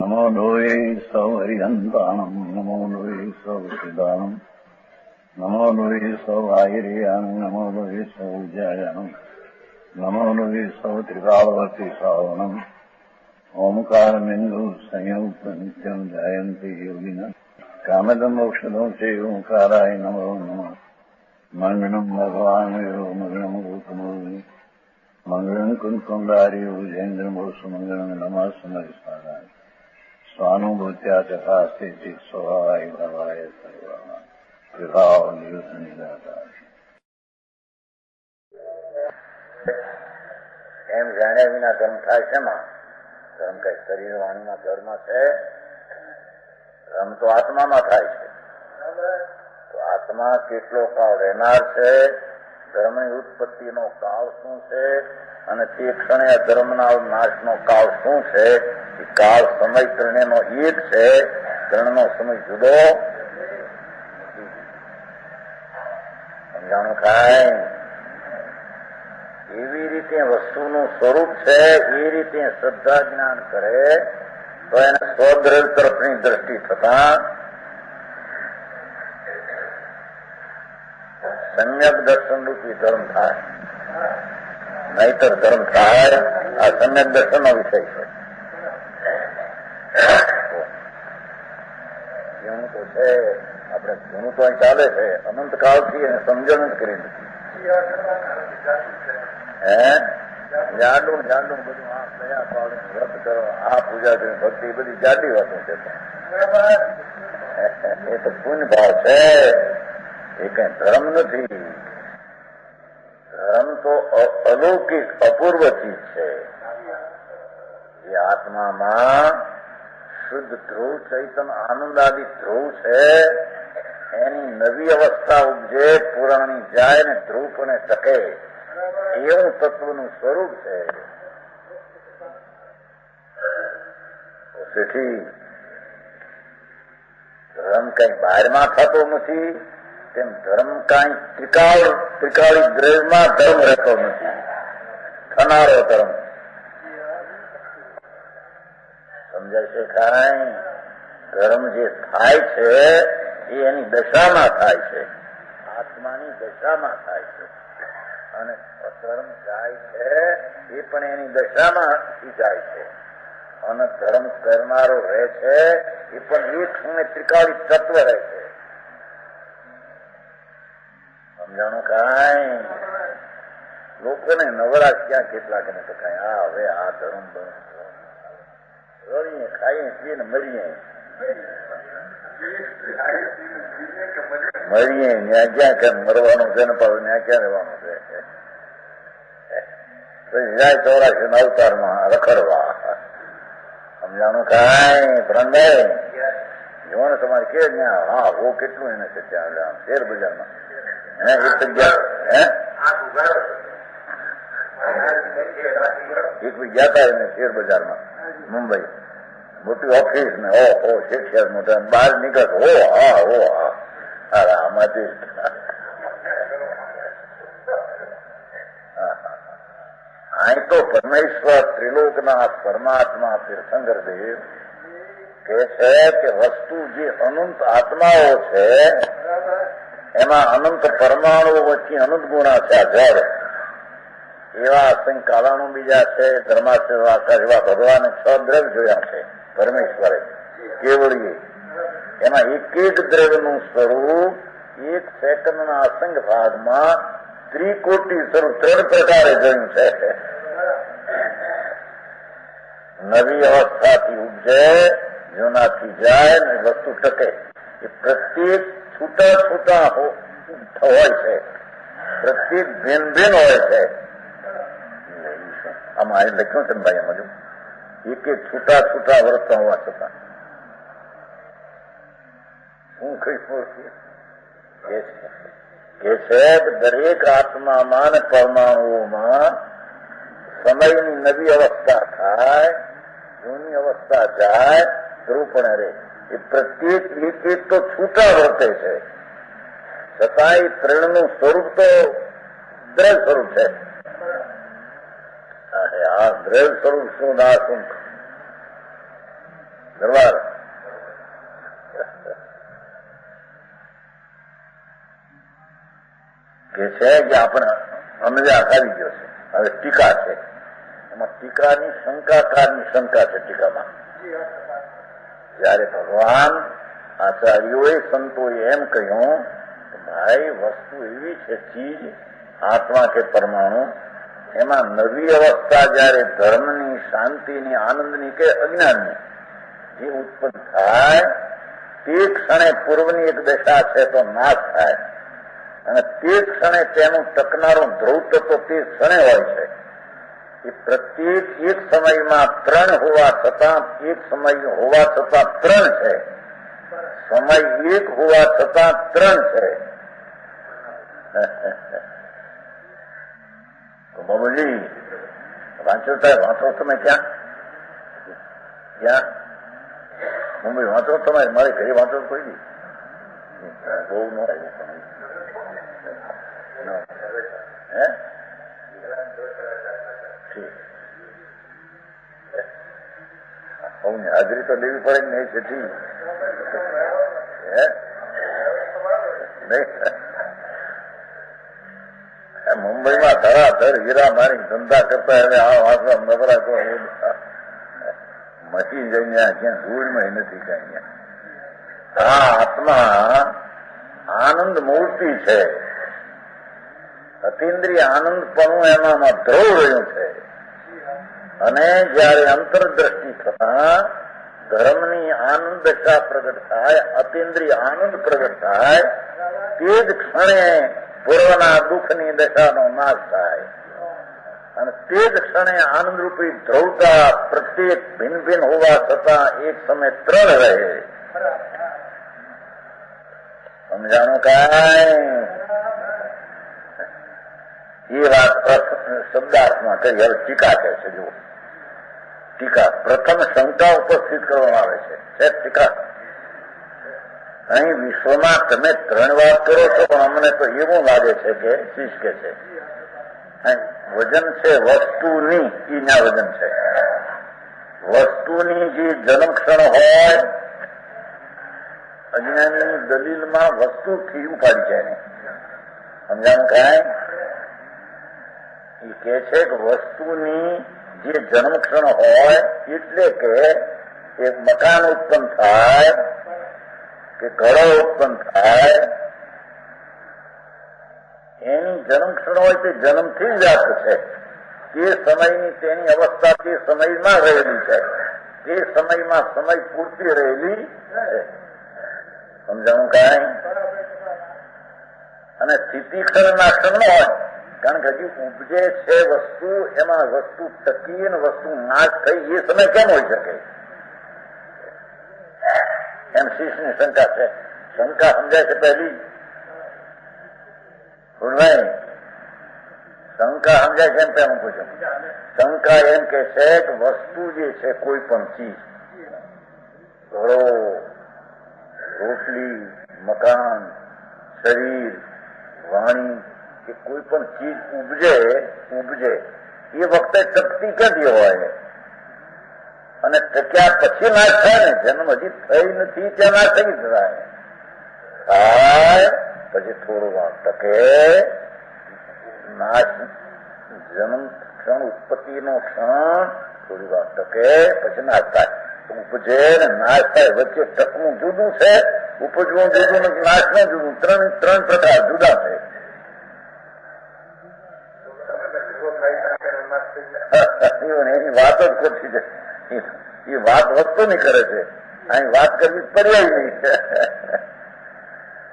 नमो लोये सौहरिहन्ताणम् नमो लोये सौहृदानम् नमो लोये सौवाहिर्यानम् नमो लोये सौजायानम् नमो लोये सौत्रिकालवती सावनम् ओंकारमिन्दु संयुक्त नित्यम् जायन्ति योगिनः कामदम् मोक्षदम् च ओंकाराय नमो नमः मङ्गलम् भगवान् वीरो मङ्गलम् रूपमोहि मङ्गलम् कुन्कुण्डारि उजेन्द्रमोसु मङ्गलम् नमः समरिसाराय स्वानुभूत्या तथा स्थिति स्वभावाय भवाय सर्वा विभाव नियुक्त निराकार એમ જાણ્યા વિના ધર્મ થાય છે માં ધર્મ કઈ શરીર વાણીમાં ધર્મ છે ધર્મ તો આત્મામાં થાય છે તો આત્મા કેટલો કાળ રહેનાર છે ધર્મની ઉત્પત્તિનો કાળ શું છે અને તે ક્ષણે ધર્મના નાશનો કાળ શું છે એ કાળ સમય ત્રણેનો એક છે ત્રણનો સમય જુદો સમજાણું થાય એવી રીતે વસ્તુનું સ્વરૂપ છે એ રીતે શ્રદ્ધા જ્ઞાન કરે તો એને સ્વદ્રવ તરફની દ્રષ્ટિ થતા સમ્યક દર્શન રૂપી ધર્મ થાય નહીતર ધર્મ થાય આ સમ્યક દર્શનનો વિષય છે એવું તો છે આપણે જૂનું તો અહીં ચાલે છે અનંત કાળથી એને સમજણ જ કરી નથી જાડું બધું આ કયા પાડું વ્રત કરો આ પૂજા કરી ભક્તિ બધી જાડી વાતો છે એ તો પુણ્ય ભાવ છે એ કઈ ધર્મ નથી ધર્મ તો અલૌકિક અપૂર્વ ચીજ છે જે આત્મામાં શુદ્ધ ધ્રુવ ચૈતન્ય આનંદાદી ધ્રુવ છે એની નવી અવસ્થા ઉપજે પુરાણી જાય ને ધ્રુવ પણ ટકે એવું તત્વનું સ્વરૂપ છે તેથી ધર્મ કઈ બહારમાં થતો નથી તેમ ધર્મ કઈ ત્રિકાળી દ્રવ્યમાં ધર્મ રહેતો નથી થનારો ધર્મ સમજાય છે કાંઈ ધર્મ જે થાય છે એ એની દશામાં થાય છે આત્માની દશામાં થાય છે અને અધર્મ જાય છે એ પણ એની દશામાં જાય છે અને ધર્મ કરનારો રહે છે એ પણ એક અને ત્રિકાળી તત્વ રહે છે સમજાણું કાંઈ લોકોને નવરા ક્યાં કેટલાક ને તો કઈ આ હવે આ ધર્મ રડીએ ખાઈએ પીએ ને મરીએ ત્યાં ક્યાં કેમ મરવાનું છે ને પાછું ત્યાં ક્યાં રહેવાનું છે પછી જાય 84 અવતારમાં રખડવા સમજાણું કાંઈ ભ્રંગાય જોવો ને તમારે કે ત્યાં હા હો કેટલું એને છે ત્યાં શેર બજારમાં એક જગ્યા એક ગયા હતા એને શેર બજારમાં મુંબઈ મોટી ઓફિસ ને ઓ શેર મોટા બહાર નીકળ હો હા આમાંથી અહીં તો પરમેશ્વર ત્રિલોકનાથ પરમાત્મા તીર્થંકર દેવ કે છે કે વસ્તુ જે અનંત આત્માઓ છે એમાં અનંત પરમાણુઓ વચ્ચે અનંત ગુણા છે આ જળ એવા અસંખ્ય કારણો બીજા છે ધર્માશીર્વાદ એવા ભગવાને 6 દ્રવ્ય જોયા છે પરમેશ્વરે કેવળીએ એમાં એક દ્રવ્યનું સ્વરૂપ 1 સેકન્ડના અસંખ્ય ભાગમાં ત્રિકોટી સ્વરૂપ 3 પ્રકારે જોયું છે નવી અવસ્થાથી ઉપજે જૂનાથી જાય ને વસ્તુ ટકે એ પ્રત્યેક છૂટા હોય છે પ્રત્યેક ભિન્ન હોય છે આમાં અહીં લખ્યું છે ને ભાઈ એમાં જો એક છૂટા વર્તતા હોવા છતાં શું કઈ કે છે દરેક આત્મામાં ને પરમાણુઓમાં સમયની નવી અવસ્થા થાય જૂની અવસ્થા જાય ધ્રુવપણે રહે એ પ્રત્યેક એક તો છૂટા વર્તે છે છતાં એ ત્રણનું સ્વરૂપ તો દ્રવ્ય સ્વરૂપ છે આ દ્રવ્ય સ્વરૂપ શું ના શું દરબાર કે છે કે આપણે અનવ્યાસ આવી ગયો છે. હવે ટીકા છે, એમાં ટીકાની શંકાકારની શંકા છે. ટીકામાં જયારે ભગવાન આચાર્યોએ સંતોએ એમ કહ્યું કે ભાઈ વસ્તુ એવી છે, ચીજ આત્મા કે પરમાણુ, એમાં નવી અવસ્થા જયારે ધર્મની, શાંતિની, આનંદની કે અજ્ઞાનની જે ઉત્પન્ન થાય તે ક્ષણે પૂર્વની એક દશા છે તો નાશ થાય, અને તે ક્ષણે તેનું ટકનારું ધ્રુવ તત્વ તે ક્ષણે હોય છે. એ પ્રત્યેક એક સમયમાં ત્રણ હોવા છતાં, એક સમય હોવા છતાં ત્રણ છે, સમય એક હોવા છતાં ત્રણ છે. તો બાબુજી વાંચો વાંચો તમે ક્યાં મુંબઈ વાંચો તમે, મારે ઘરે વાંચો કોઈ દી બહુ ન હે હાજરી તો લેવી પડે ને છે ઠીક હે મુંબઈમાં ધરાધર હીરા મારી ધંધા કરતા હવે આ વાંચવા નબળા તો મચી જઈને ક્યાં ધૂળમાં નથી કઈ. આ આત્મા આનંદ મૂર્તિ છે, અતિન્દ્રિય આનંદપણું એનામાં ધ્રુવ રહ્યું છે. અને જયારે અંતરદ્રષ્ટિ થતા ધર્મની આનંદ દશા પ્રગટ થાય, અતિન્દ્રિય આનંદ પ્રગટ થાય, તે જ ક્ષણે પૂર્વના દુઃખની દશાનો નાશ થાય, અને તે જ ક્ષણે આનંદરૂપી ધ્રુવતા પ્રત્યેક ભિન્ન ભિન્ન હોવા છતાં એક સમય ત્રણ રહે. સમજાણું કાંઈ? એ વાત શબ્દાર્થમાં કરી. હવે ટીકા કહે છે, જુઓ ટીકા પ્રથમ શંકા ઉપસ્થિત કરવામાં આવે છે. ટીકા અહીં વિશ્વમાં તમે ત્રણ વાત કરો છો, પણ અમને તો એવું લાગે છે કે શીશ કે છે વજન છે વસ્તુની, એના વજન છે વસ્તુની. જે જન્મ ક્ષણ હોય અજ્ઞાનની દલીલમાં વસ્તુથી ઉપાડી જાય ને, સમજાણું કાંઈ? એ કે છે કે વસ્તુની જે જન્મ ક્ષણ હોય, એટલે કે એક મકાન ઉત્પન્ન થાય કે ઘરો ઉત્પન્ન થાય, એની જન્મ ક્ષણ હોય તે જન્મથી જ વ્યાપ્ત છે. તે સમયની તેની અવસ્થા તે સમયમાં રહેલી છે, તે સમયમાં સમય પૂરતી રહેલી છે. સમજાણું કાંઈ? અને સ્થિતિ ક્ષણના ક્ષણ હોય, કારણ કે હજી ઉપજે છે વસ્તુ, એમાં વસ્તુ ટકી ને વસ્તુ નાશ થઈ, એ સમય કેમ હોઈ શકે? એમ શીશની શંકા છે. શંકા સમજાય છે પહેલી? નહીં, શંકા સમજાય છે એમ પેલું પૂછું. શંકા એમ કે છે કે વસ્તુ જે છે કોઈ પણ ચીજ, ઘરો, રોટલી, મકાન, શરીર, વાણી, કે કોઈ પણ ચીજ ઉપજે એ વખતે ટકતી ક્યાંથી હોય? અને ટક્યા પછી નાશ થાય ને, જન્મ હજી થઈ નથી ત્યાં નાશ થઈ થાય, પછી થોડું વાર ટકે નાશ, જન્મ ક્ષણ ઉત્પત્તિનો ક્ષણ થોડી વાર ટકે પછી નાશ થાય. ઉપજે ને નાશ થાય, વચ્ચે ટકવું જુદું છે, ઉપજવું જુદું નથી, નાશનું જુદું. ત્રણ પ્રકાર જુદા છે. એની વાત જ ખોટી છે. એ વાત વસ્તુની કરે છે, અહીં વાત કરવી પર્યાયની છે.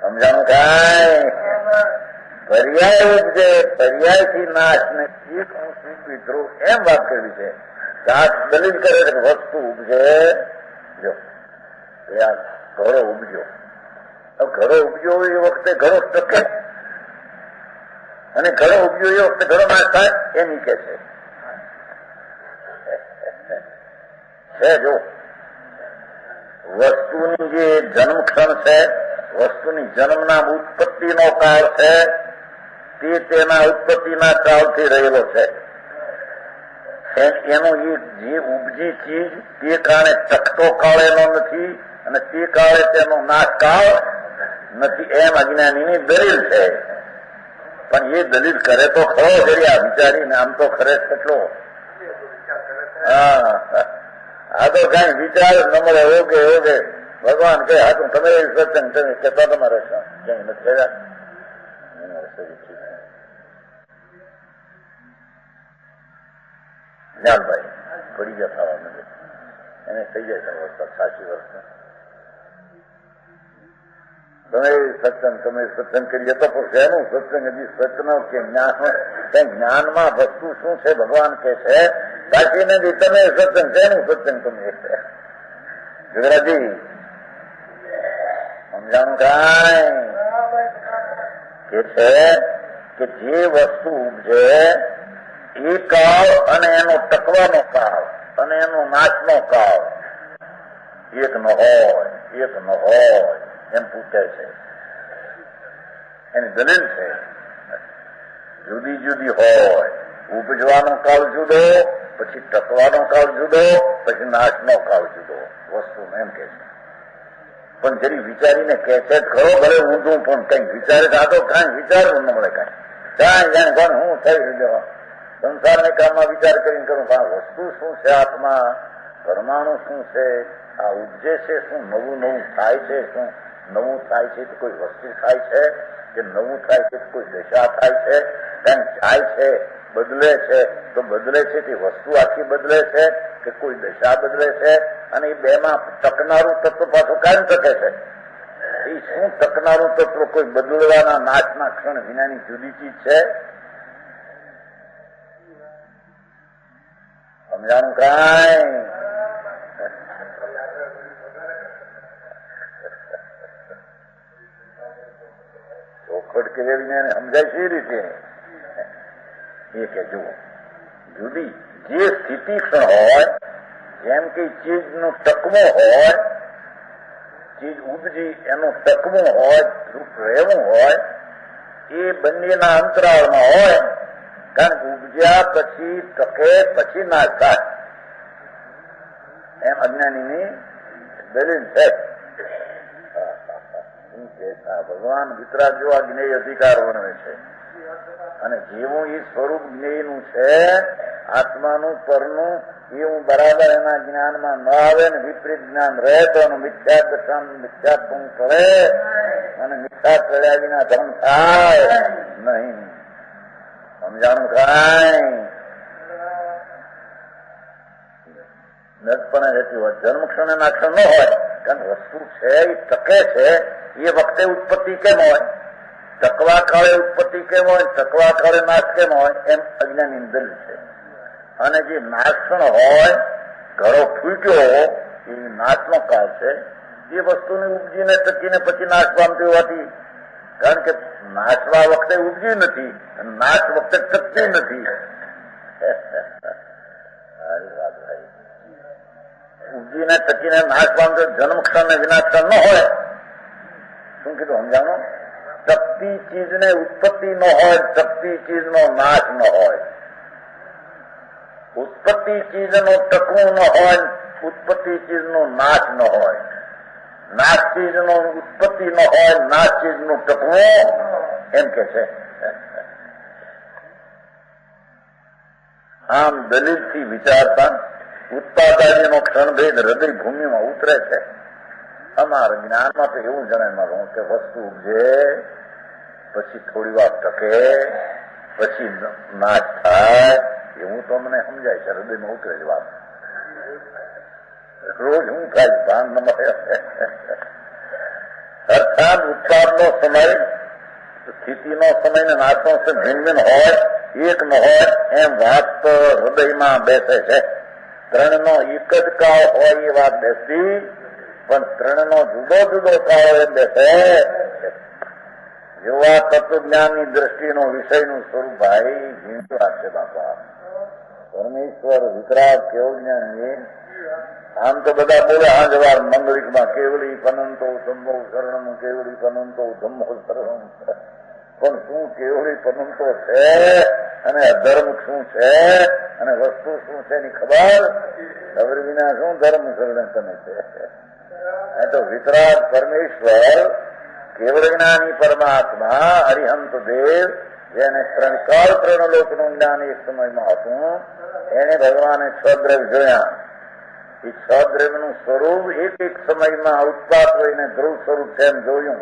સમજાણું કાંઈ? પર્યાય ઉપજે, પર્યાયથી નાશ ને એક અંશ વિદ્રોહ, એમ વાત કરવી છે. આ દલીલ કરે છે કે વસ્તુ ઉપજે, જો ઘરો ઉપજો, ઘરો ઉપજો એ વખતે ઘરો ટકે, અને ઘરો ઉપજો એ વખતે ઘરો નાશ થાય, એમ કે છે. જો વસ્તુની જે જન્મ ક્ષણ છે, વસ્તુની જન્મના ઉત્પત્તિનો કાળ છે, તે તેના ઉત્પત્તિના કાળથી રહેલો છે. એનું જે ઉપજી ચીજ તે કારણે ટકતો કાળ એનો નથી અને તે કાળે તેનો નાશ કાળ નથી, એમ અજ્ઞાનીની દલીલ છે. પણ એ દલીલ કરે તો ખરો જરિયા વિચારીને, આમ તો ખરે કેટલો આ તો કઈ વિચાર ન મળે. ઓગે ભગવાન કે હા તમે સત્સંગ તમે કહેતા તમારે ક્યાંય નથી કર્યા. જ્ઞાનભાઈ પડી ગયા થવા મને એને થઈ જાય છે વર્ષ 80 વર્ષ. તમે સત્સંગ કરીએ તો પણ શેનું સત્સંગ? હજી સત્યનો કે જ્ઞાનમાં વસ્તુ શું છે ભગવાન કે છે બાકી નથી. તમે સત્સંગ શેનું સત્સંગ? તમે ગુજરાતી સમજાણું કાંઈ કે છે કે જે વસ્તુ ઉપજે એ કાળ અને એનો ટકવાનો કાળ અને એનો નાશનો કાળ એક ન હોય એમ પૂછે છે. એની દલીલ છે જુદી જુદી હોય. ઉપજવાનો કાળ જુદો, પછી ટકવાનો કાળ જુદો, પછી નાશનો કાળ જુદો વસ્તુ એમ કે છે. પણ જરી વિચારીને કે છે ખરો, ભલે ઊંધું પણ કઈક વિચારે આ તો કઈ વિચારવું ન મળે. કઈ જાણે કોણ હું થઈ રહ્યો સંસારને કામમાં વિચાર કરીને કરું આ વસ્તુ શું છે, આત્મા પરમાણુ શું છે, આ ઉપજે છે શું, નવું થાય છે શું, નવું થાય છે તો કોઈ વસ્તુ થાય છે કે નવું થાય છે તો કોઈ દશા થાય છે, કંઈક જાય છે બદલે છે તો બદલે છે તે વસ્તુ આખી બદલે છે કે કોઈ દશા બદલે છે. અને એ બેમાં ટકનારું તત્વ પાછું કાયમ ટકે છે. એ શું ટકનારું તત્વ કોઈ બદલવાના નાશના ક્ષણ વિનાની જુદી ચીજ છે? સમજાણું કાંઈ? ચોખડ કેળવીને એને સમજાય છે એ રીતે એ કે જુઓ જુદી જે સ્થિતિ ક્ષણ હોય, જેમ કે ચીજનું ટકવું હોય, ચીજ ઉપજી એનું ટકવું હોય, રૂપ રહેવું હોય, એ બંનેના અંતરાળમાં હોય. કારણ કે ઉપજ્યા પછી ટકે પછી નાશ થાય એમ અજ્ઞાનીની દલીલ છે. ભગવાન વિતરાગ જો આ જ્ઞેય અધિકાર વર્ણવે છે અને જેવું એ સ્વરૂપ જ્ઞેયનું છે આત્માનું પરનું એવું બરાબર એના જ્ઞાનમાં ન આવે ને વિપરીત જ્ઞાન રહે તો મિથ્યા દર્શન મિથ્યાત્વ કરે અને મિથ્યા કર્યા વિના ધર્મ થાય નહીં. સમજાણું કાંઈ? નજપણે રહેતી હોય જન્મ ક્ષણે ના ક્ષણ ન હોય. કારણ વસ્તુ છે એ ટકે છે એ વખતે ઉત્પત્તિ કેમ હોય, ટકવા કાળે ઉત્પત્તિ કેમ હોય, ટકવા કાળે નાશ કેમ હોય એમ અજ્ઞાની દલીલ છે. અને જે નાશણ હોય ઘડો ફૂટ્યો એ નાશનો કાળ છે. એ વસ્તુને ઉપજીને ટકીને પછી નાશ પામતી હોવાથી, કારણ કે નાશવા વખતે ઉપજી નથી, નાશ વખતે ટકતી નથી. ઉપજીને ટકીને નાશ પામતો જન્મ ક્ષણ ને વિનાશ ક્ષણ ન હોય. શું કીધું સમજાણો? ટકતી ચીજને ઉત્પત્તિ ન હોય, ટકતી ચીજનો નાશ ન હોય. ઉત્પત્તિ ચીજનો ટકવું ન હોય, ઉત્પત્તિ ચીજનો નાશ ન હોય. નાશ ચીજનો ઉત્પત્તિ ન હોય, નાશ ચીજનું ટકવું એમ કે છે. આમ દલીલથી વિચારતા ઉત્પાદાદીનો ક્ષણભેદ હૃદય ભૂમિમાં ઉતરે છે. અમારા જ્ઞાનમાં તો એવું જણાવવાનું કે વસ્તુ ઉપજે પછી થોડી વાર ટકે પછી નાશ થાય એવું તો મને સમજાય છે. હૃદયમાં ઉતરે જ વાત. રોજ હું થાય ભાન ન મળે. અર્થાત ઉત્પાદનો સમય, સ્થિતિનો સમય ને નાશનો સમય ભિન્ન ભિન્ન હોય, એક ન હોય એમ વાત તો હૃદયમાં બેસે છે. ત્રણનો એક જ કાળ હોય એ વાત બેસતી, પણ ત્રણનો જુદો જુદો કાળ એ બેસે. જેવા તત્વજ્ઞાનની દ્રષ્ટિનો વિષયનું સ્વરૂપ ભાઈ જીવતું રાખશે બાપા. પરમેશ્વર વિતરાગ કેવું જ્ઞાની. આમ તો બધા બોલે હા જવાર મંગળિકમાં કેવળી પનંતો ધમ્મો શરણમ, કેવળી પનંતો ધમ્મો શરણમ. પણ શું કેવળી પદંતો છે અને અધર્મ શું છે અને વસ્તુ શું છે એની ખબર વિના શું ધર્મ શરણે તમે છે. તો વિતરાગ પરમેશ્વર કેવળ જ્ઞાની પરમાત્મા અરિહંત દેવ જેને ત્રણ લોકનું જ્ઞાન એક સમયમાં હતું એને ભગવાને છ દ્રવ્ય જોયા. એ છ દ્રવ્યનું સ્વરૂપ એક સમયમાં ઉત્પાદ હોઈને ધ્રુવ સ્વરૂપ છે એમ જોયું.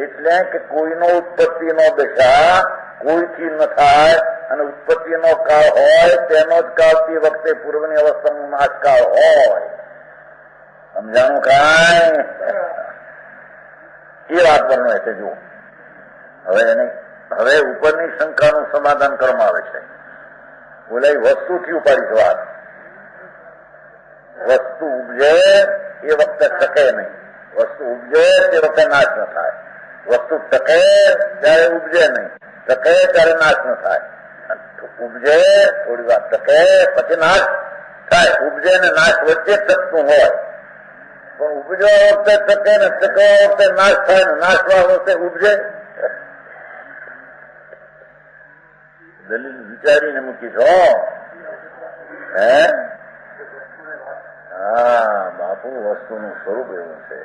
એટલે કે કોઈનો ઉત્પત્તિનો દશા કોઈથી ન થાય અને ઉત્પત્તિનો કાળ હોય તેનો જ કાળ તે વખતે પૂર્વની અવસ્થાનો નાશકાળ હોય. સમજાણું કાંઈ? એ વાત વર્ણવે છે. જુઓ હવે ઉપરની શંકાનું સમાધાન કરવામાં આવે છે. બોલે વસ્તુથી ઉપાડી વાત. વસ્તુ ઉપજે એ વખતે ટકે નહીં, વસ્તુ ઉપજે તે વખતે નાશ ન થાય. વસ્તુ ટકે ત્યારે ઉપજે નહીં, ટકે ત્યારે નાશ ન થાય. ઉપજે થોડી વાર ટકે પછી નાશ થાય. ઉપજે ને નાશ વચ્ચે ટકતું હોય. પણ ઉપજવા વખતે ટકે ને ટકવા વખતે નાશ થાય ને નાશવા વખતે ઉપજે. દલીલ વિચારીને મૂકી છો. હા બાપુ, વસ્તુનું સ્વરૂપ એવું છે.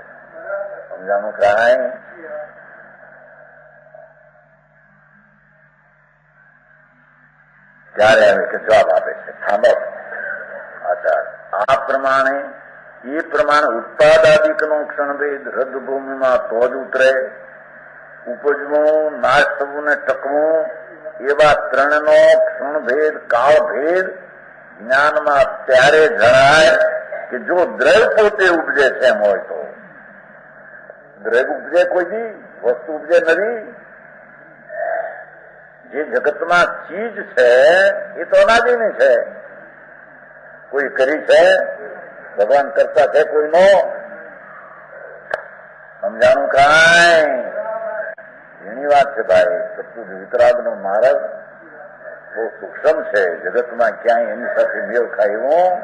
સમજાણું કાંઈ? ત્યારે આવે કે જવાબ આપે છે. થાંભો આચાર આ પ્રમાણે એ પ્રમાણે ઉત્પાદાદિકનો ક્ષણભેદ રદ્દભૂમિમાં તો જ ઉતરે. ઉપજવું, નાશ થવું ને ટકવું એવા ત્રણનો ક્ષણભેદ કાળભેદ જ્ઞાનમાં ત્યારે જણાય કે જો દ્રવ્ય પોતે ઉપજે છે એમ હોય તો. દ્રવ્ય ઉપજે કોઈ દી, વસ્તુ ઉપજે નથી. જે જગતમાં ચીજ છે એ તો અનાદિની છે. કોઈ કરી છે? ભગવાન કરતા છે કોઈનો? સમજાણું કાંઈ? એની વાત છે ભાઈ. સતયુગ વિતરાગનો માર્ગ બહુ સૂક્ષ્મ છે. જગતમાં ક્યાંય એની સાથે મેળ ખાય એવું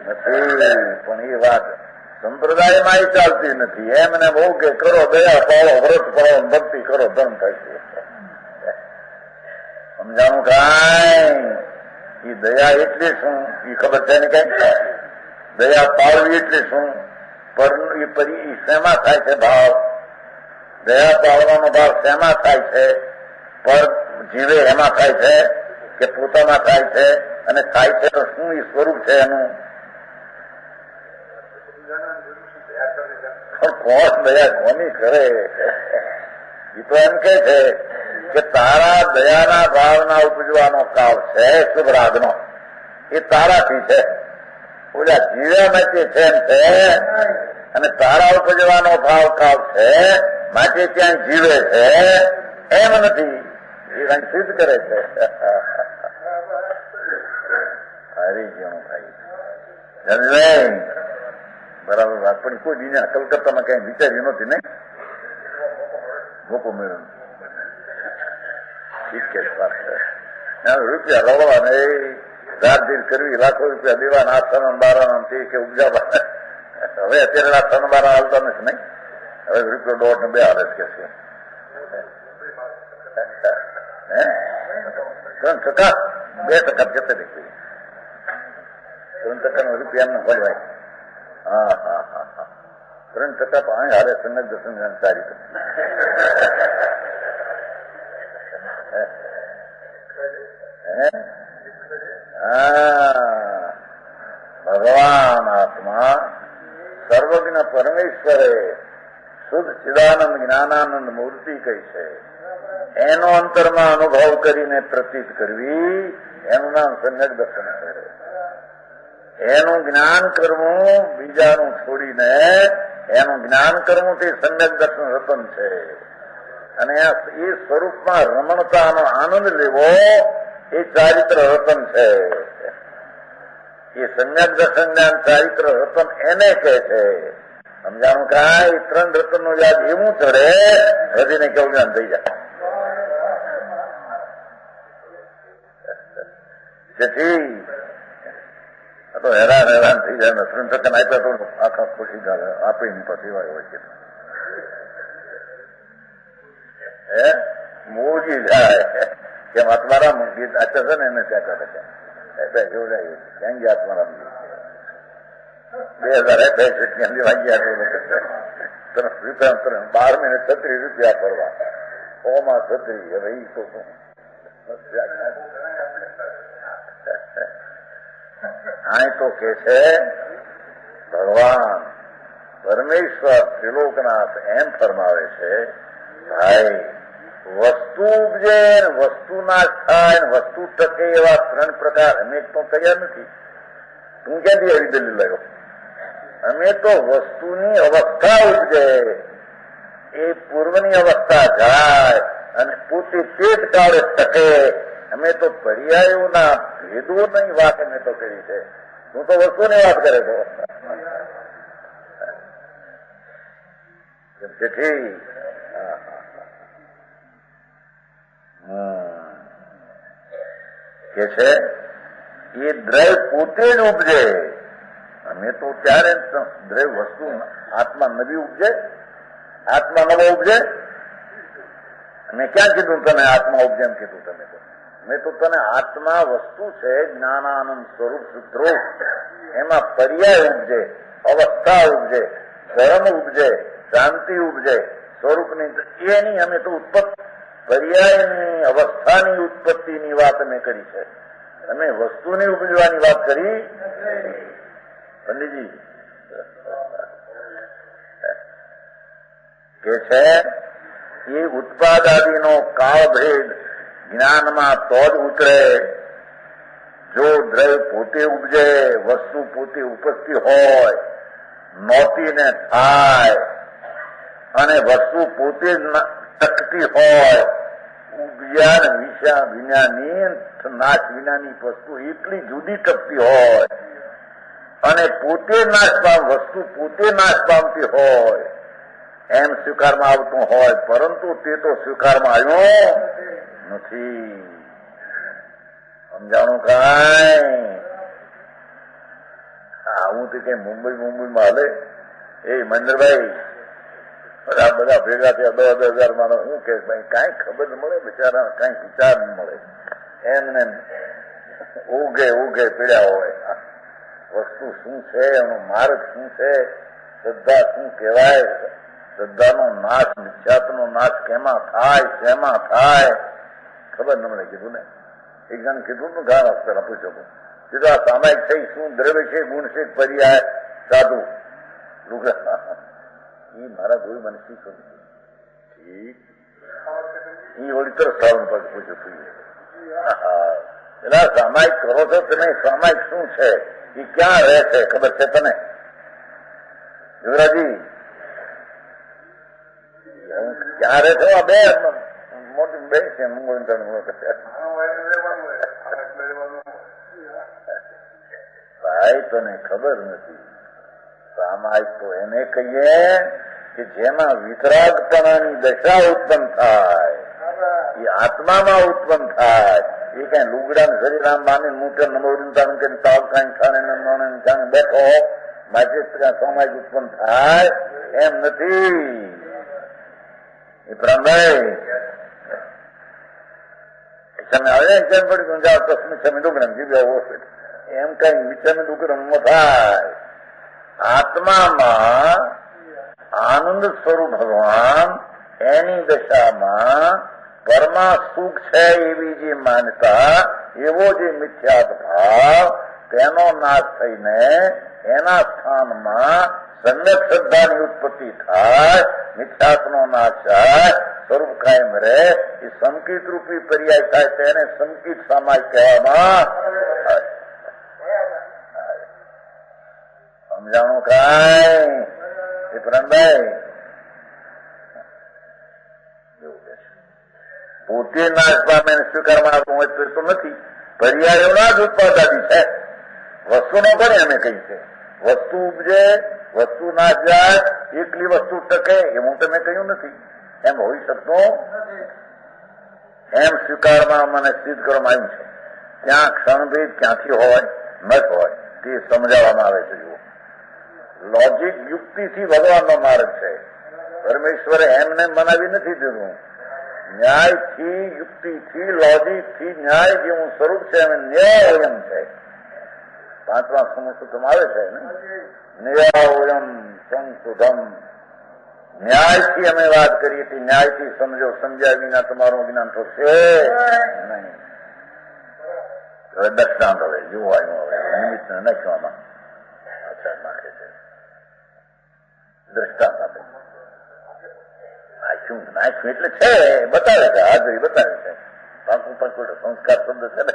નથી. પણ એ વાત સંપ્રદાયમાં ચાલતી નથી. એમને બહુ કે કરો દયા પાળો, વ્રત પાળો, ભક્તિ કરો, ધર્મ થશે. સમજાણું કાંઈ? એ દયા એટલે શું એ ખબર છે ને? કઈ દયા પાળવી એટલે શું? પર એ શેમાં થાય છે ભાવ? દયા પાળવાનો ભાવ શેમાં થાય છે? પર જીવે એમાં થાય છે કે પોતામાં થાય છે? અને થાય છે તો શું એ સ્વરૂપ છે એનું? કોણ દયા કોની કરે? એ તો એમ કે છે કે તારા દયાના ભાવના ઉપજવાનો કાળ છે શુભ રાગનો, એ તારાથી છે. ઓલા જીવ્યા માટે છે એમ છે. અને તારા ઉપજવાનો ભાવ કાળ છે માટે ત્યાં જીવે છે એમ નથી. એ રંગ સિદ્ધ કરે છે. હરી જેવું ભાઈ બરાબર વાત. પણ કોઈ બીજા કલકત્તામાં કઈ વિચાર્યું નથી ને મોકો મેળવ રૂપિયા રવવા ને રાતદીર કરવી, લાખો રૂપિયા દેવાના, આસન બારાના તે કે ઉપજા. હવે અત્યારે આસન બારા હાલતા નથી નહીં. હવે રૂપિયો 1.5 ને 2 હાલે કે છે. 3% 2% જતે દેખી 3% રૂપિયા એમને ભરવાય. હા હા હા હા 3% પાણી હારે સંગત દર્શન સારી ભગવાન આત્મા સર્વજ્ઞ પરમેશ્વરે શુદ્ધ ચિદાનંદ જ્ઞાનાનંદ મૂર્તિ કહી છે. એનો અંતરમાં અનુભવ કરીને પ્રતીત કરવી એનું નામ સમ્યક દર્શન છે. એનું જ્ઞાન કરવું, બીજાનું છોડીને એનું જ્ઞાન કરવું તે સમ્યક દર્શન રતન છે. અને એ સ્વરૂપમાં રમણતાનો આનંદ લેવો એ ચારિત્ર રતન છે. એ સમ્યક દર્શન જ્ઞાન ચારિત્ર રતન એને કહે છે. સમજાણું કાંઈ? 3 રતનનું યાદ એવું ચડે હૃદયને કેવું જ્ઞાન થઈ જાય. જેથી તો હેરાન થઈ જાય. 3% આપ્યા તો આખા ખુશી ગાલે આપે નહીં પછી હોય છે. મોજી જાય કે આત્મારામ ગીત આચર છે ને એને ત્યાં કરે છે એટલે જોડાય ક્યાં ગયા આત્મારામ 2068 ની વાગ્યા 12 મહિને 36 રૂપિયા ફરવા ઓમાં 36 હવે ઈ તો શું આ તો કે છે ભગવાન પરમેશ્વર ત્રિલોકનાથ એમ ફરમાવે છે ભાઈ વસ્તુ ઉપજે વસ્તુ નાશ થાય વસ્તુ ટકે એવા 3 પ્રકાર અમે તો તૈયાર નથી. તું ક્યાંથી આવી દલીલ લાગ્યો? અમે તો વસ્તુની અવસ્થા ઉપજે એ પૂર્વની અવસ્થા જાય અને પોતે તે જ કાળે ટકે. અમે તો પર્યાયોના ભેદોની વાત અમે તો કરી છે. તું તો વસ્તુની વાત કરે છો. જેથી કે છે એ દ્રવ્ય પોતે જ ઉપજે. અમે તો ત્યારે દ્રવ્ય વસ્તુ આત્મા નવી ઉપજે, આત્મા નવો ઉપજે. મેં ક્યાં કીધું તને આત્મા ઉપજે એમ કીધું તમે તો? મેં તો તને આત્મા વસ્તુ છે જ્ઞાનાનંદ સ્વરૂપ સૂત્રો એમાં પર્યાય ઉપજે, અવસ્થા ઉપજે, ધર્મ ઉપજે, શાંતિ ઉપજે, સ્વરૂપની એની અમે તો ઉત્પત્તિ પર્યાયની અવસ્થાની ઉત્પત્તિની વાત અમે કરી છે. તમે વસ્તુની ઉપજવાની વાત કરી પંડિતજી કે છે એ ઉત્પાદાદીનો કાળભેદ જ્ઞાનમાં તો જ ઉતરે જો દ્રવ્ય પોતે ઉપજે, વસ્તુ પોતે ઉપજતી હોય, નોતીને થાય અને વસ્તુ પોતે ટકતી હોય. ઉપજ્યા વિનાની નાશ વિનાની વસ્તુ એટલી જુદી ટકતી હોય અને પોતે વસ્તુ પોતે નાશ પામતી હોય એમ સ્વીકારમાં આવતું હોય, પરંતુ તે તો સ્વીકારમાં આવ્યો નથી. સમજાણું કાંઈ? આવું તો કઈ મુંબઈમાં હાલે? એ મહેન્દ્રભાઈ આ બધા ભેગા થયા 10,000 માણસ. હું કે ભાઈ કાંઈ ખબર ન મળે બિચારા, કાંઈ વિચાર ન મળે. એમને ઉગે પીડ્યા હોય. વસ્તુ શું છે, એનો માર્ગ શું છે, શ્રદ્ધા શું કહેવાય, શ્રદ્ધાનો નાશ, મિથ્યાત્વનો નાશ કેમાં થાય, શેમાં થાય ખબર ન મળે. કીધું ને એક જણ કીધું ને ઘણા વખત આપું શકું કીધું આ સામાયિક થઈ શું દ્રવ્ય છે, ગુણ છે, પર્યાય, સાધુ લુગડા એ મારા કોઈ મને શીખો ઠીક એ વળી તરફ શ્રાવણ પગ પૂછ્યું પેલા સામાયિક કરો છો તમે, સામાયિક શું છે, એ ક્યાં રહે છે ખબર છે તને યુવરાજી? ક્યાં રહે છો? આ બે મોટી બે છે ભાઈ, તને ખબર નથી. સામાયિક તો એને કહીએ કે જેમાં વિતરાગપણાની દશા ઉત્પન્ન થાય, એ આત્મામાં ઉત્પન્ન થાય. એ કઈ લુગડા શરીર આમ બાંધી મૂકે નમોડું કરીને તાવ કાંઈ ખાને બેઠો માટે સામાયિક ઉત્પન્ન થાય એમ નથી. એ પ્રણભાઈ તમે હવે કેમ પડી જાઓ તસ્મી તમે ડુગરમ જીવ્યા હશે એમ કઈ વિચાર ડુગરમ થાય. આત્મામાં આનંદ સ્વરૂપ ભગવાન એની દશામાં પરમા સુખ છે એવી જે માનતા, એવો જે મિથ્યાત ભાવ, તેનો નાશ થઈને એના સ્થાનમાં સમ્યક શ્રદ્ધાની ઉત્પત્તિ થાય, મિથ્યાત્વનો નાશ થાય, સ્વરૂપ કાયમ રહે. એ સંકિત રૂપી પર્યાય થાય તેને સંકિત સામાયિક કહેવામાં. સમજાણું કાંઈ? એ પ્રણભાઈ પોતે નાશ પામે સ્વીકારમાં આવતું હોય તો નથી. પર્યાયોના જ ઉત્પાદાદી છે. વસ્તુનો પણ અમે કહી છે વસ્તુ ઉપજે, વસ્તુ નાશ જાય, એકલી વસ્તુ ટકે એવું તમે કહ્યું નથી. એમ હોઈ શકતું એમ સ્વીકારમાં મને સિદ્ધ કરવામાં આવ્યું છે. ત્યાં ક્ષણભેદ ક્યાંથી હોય ન હોય તે સમજાવવામાં આવે છે. જુઓ, લોજિક યુક્તિથી ભગવાનનો માર્ગ છે. પરમેશ્વરે એમને બનાવી નથી દીધું. ન્યાયથી, યુક્તિથી, લોજિકથી ન્યાય જેવું સ્વરૂપ છે અને ન્યાયોયમ છે. 5મા સમૂહ આવે છે ને, ન્યાયોયમ સંશુધમ. ન્યાયથી અમે વાત કરીએ કે ન્યાયથી સમજો, સમજ્યા વિના તમારું જ્ઞાન તો છે નહીં. હવે દક્ષાંત હવે જોવાનું હવે નિમિત્ત નાખવામાં અસર નાખે છે. દ્રષ્ટાંત આપે નાખ્યું નાખ્યું એટલે છે, બતાવે છે, હાજરી બતાવે છે. પાંકું સંસ્કાર શબ્દ છે ને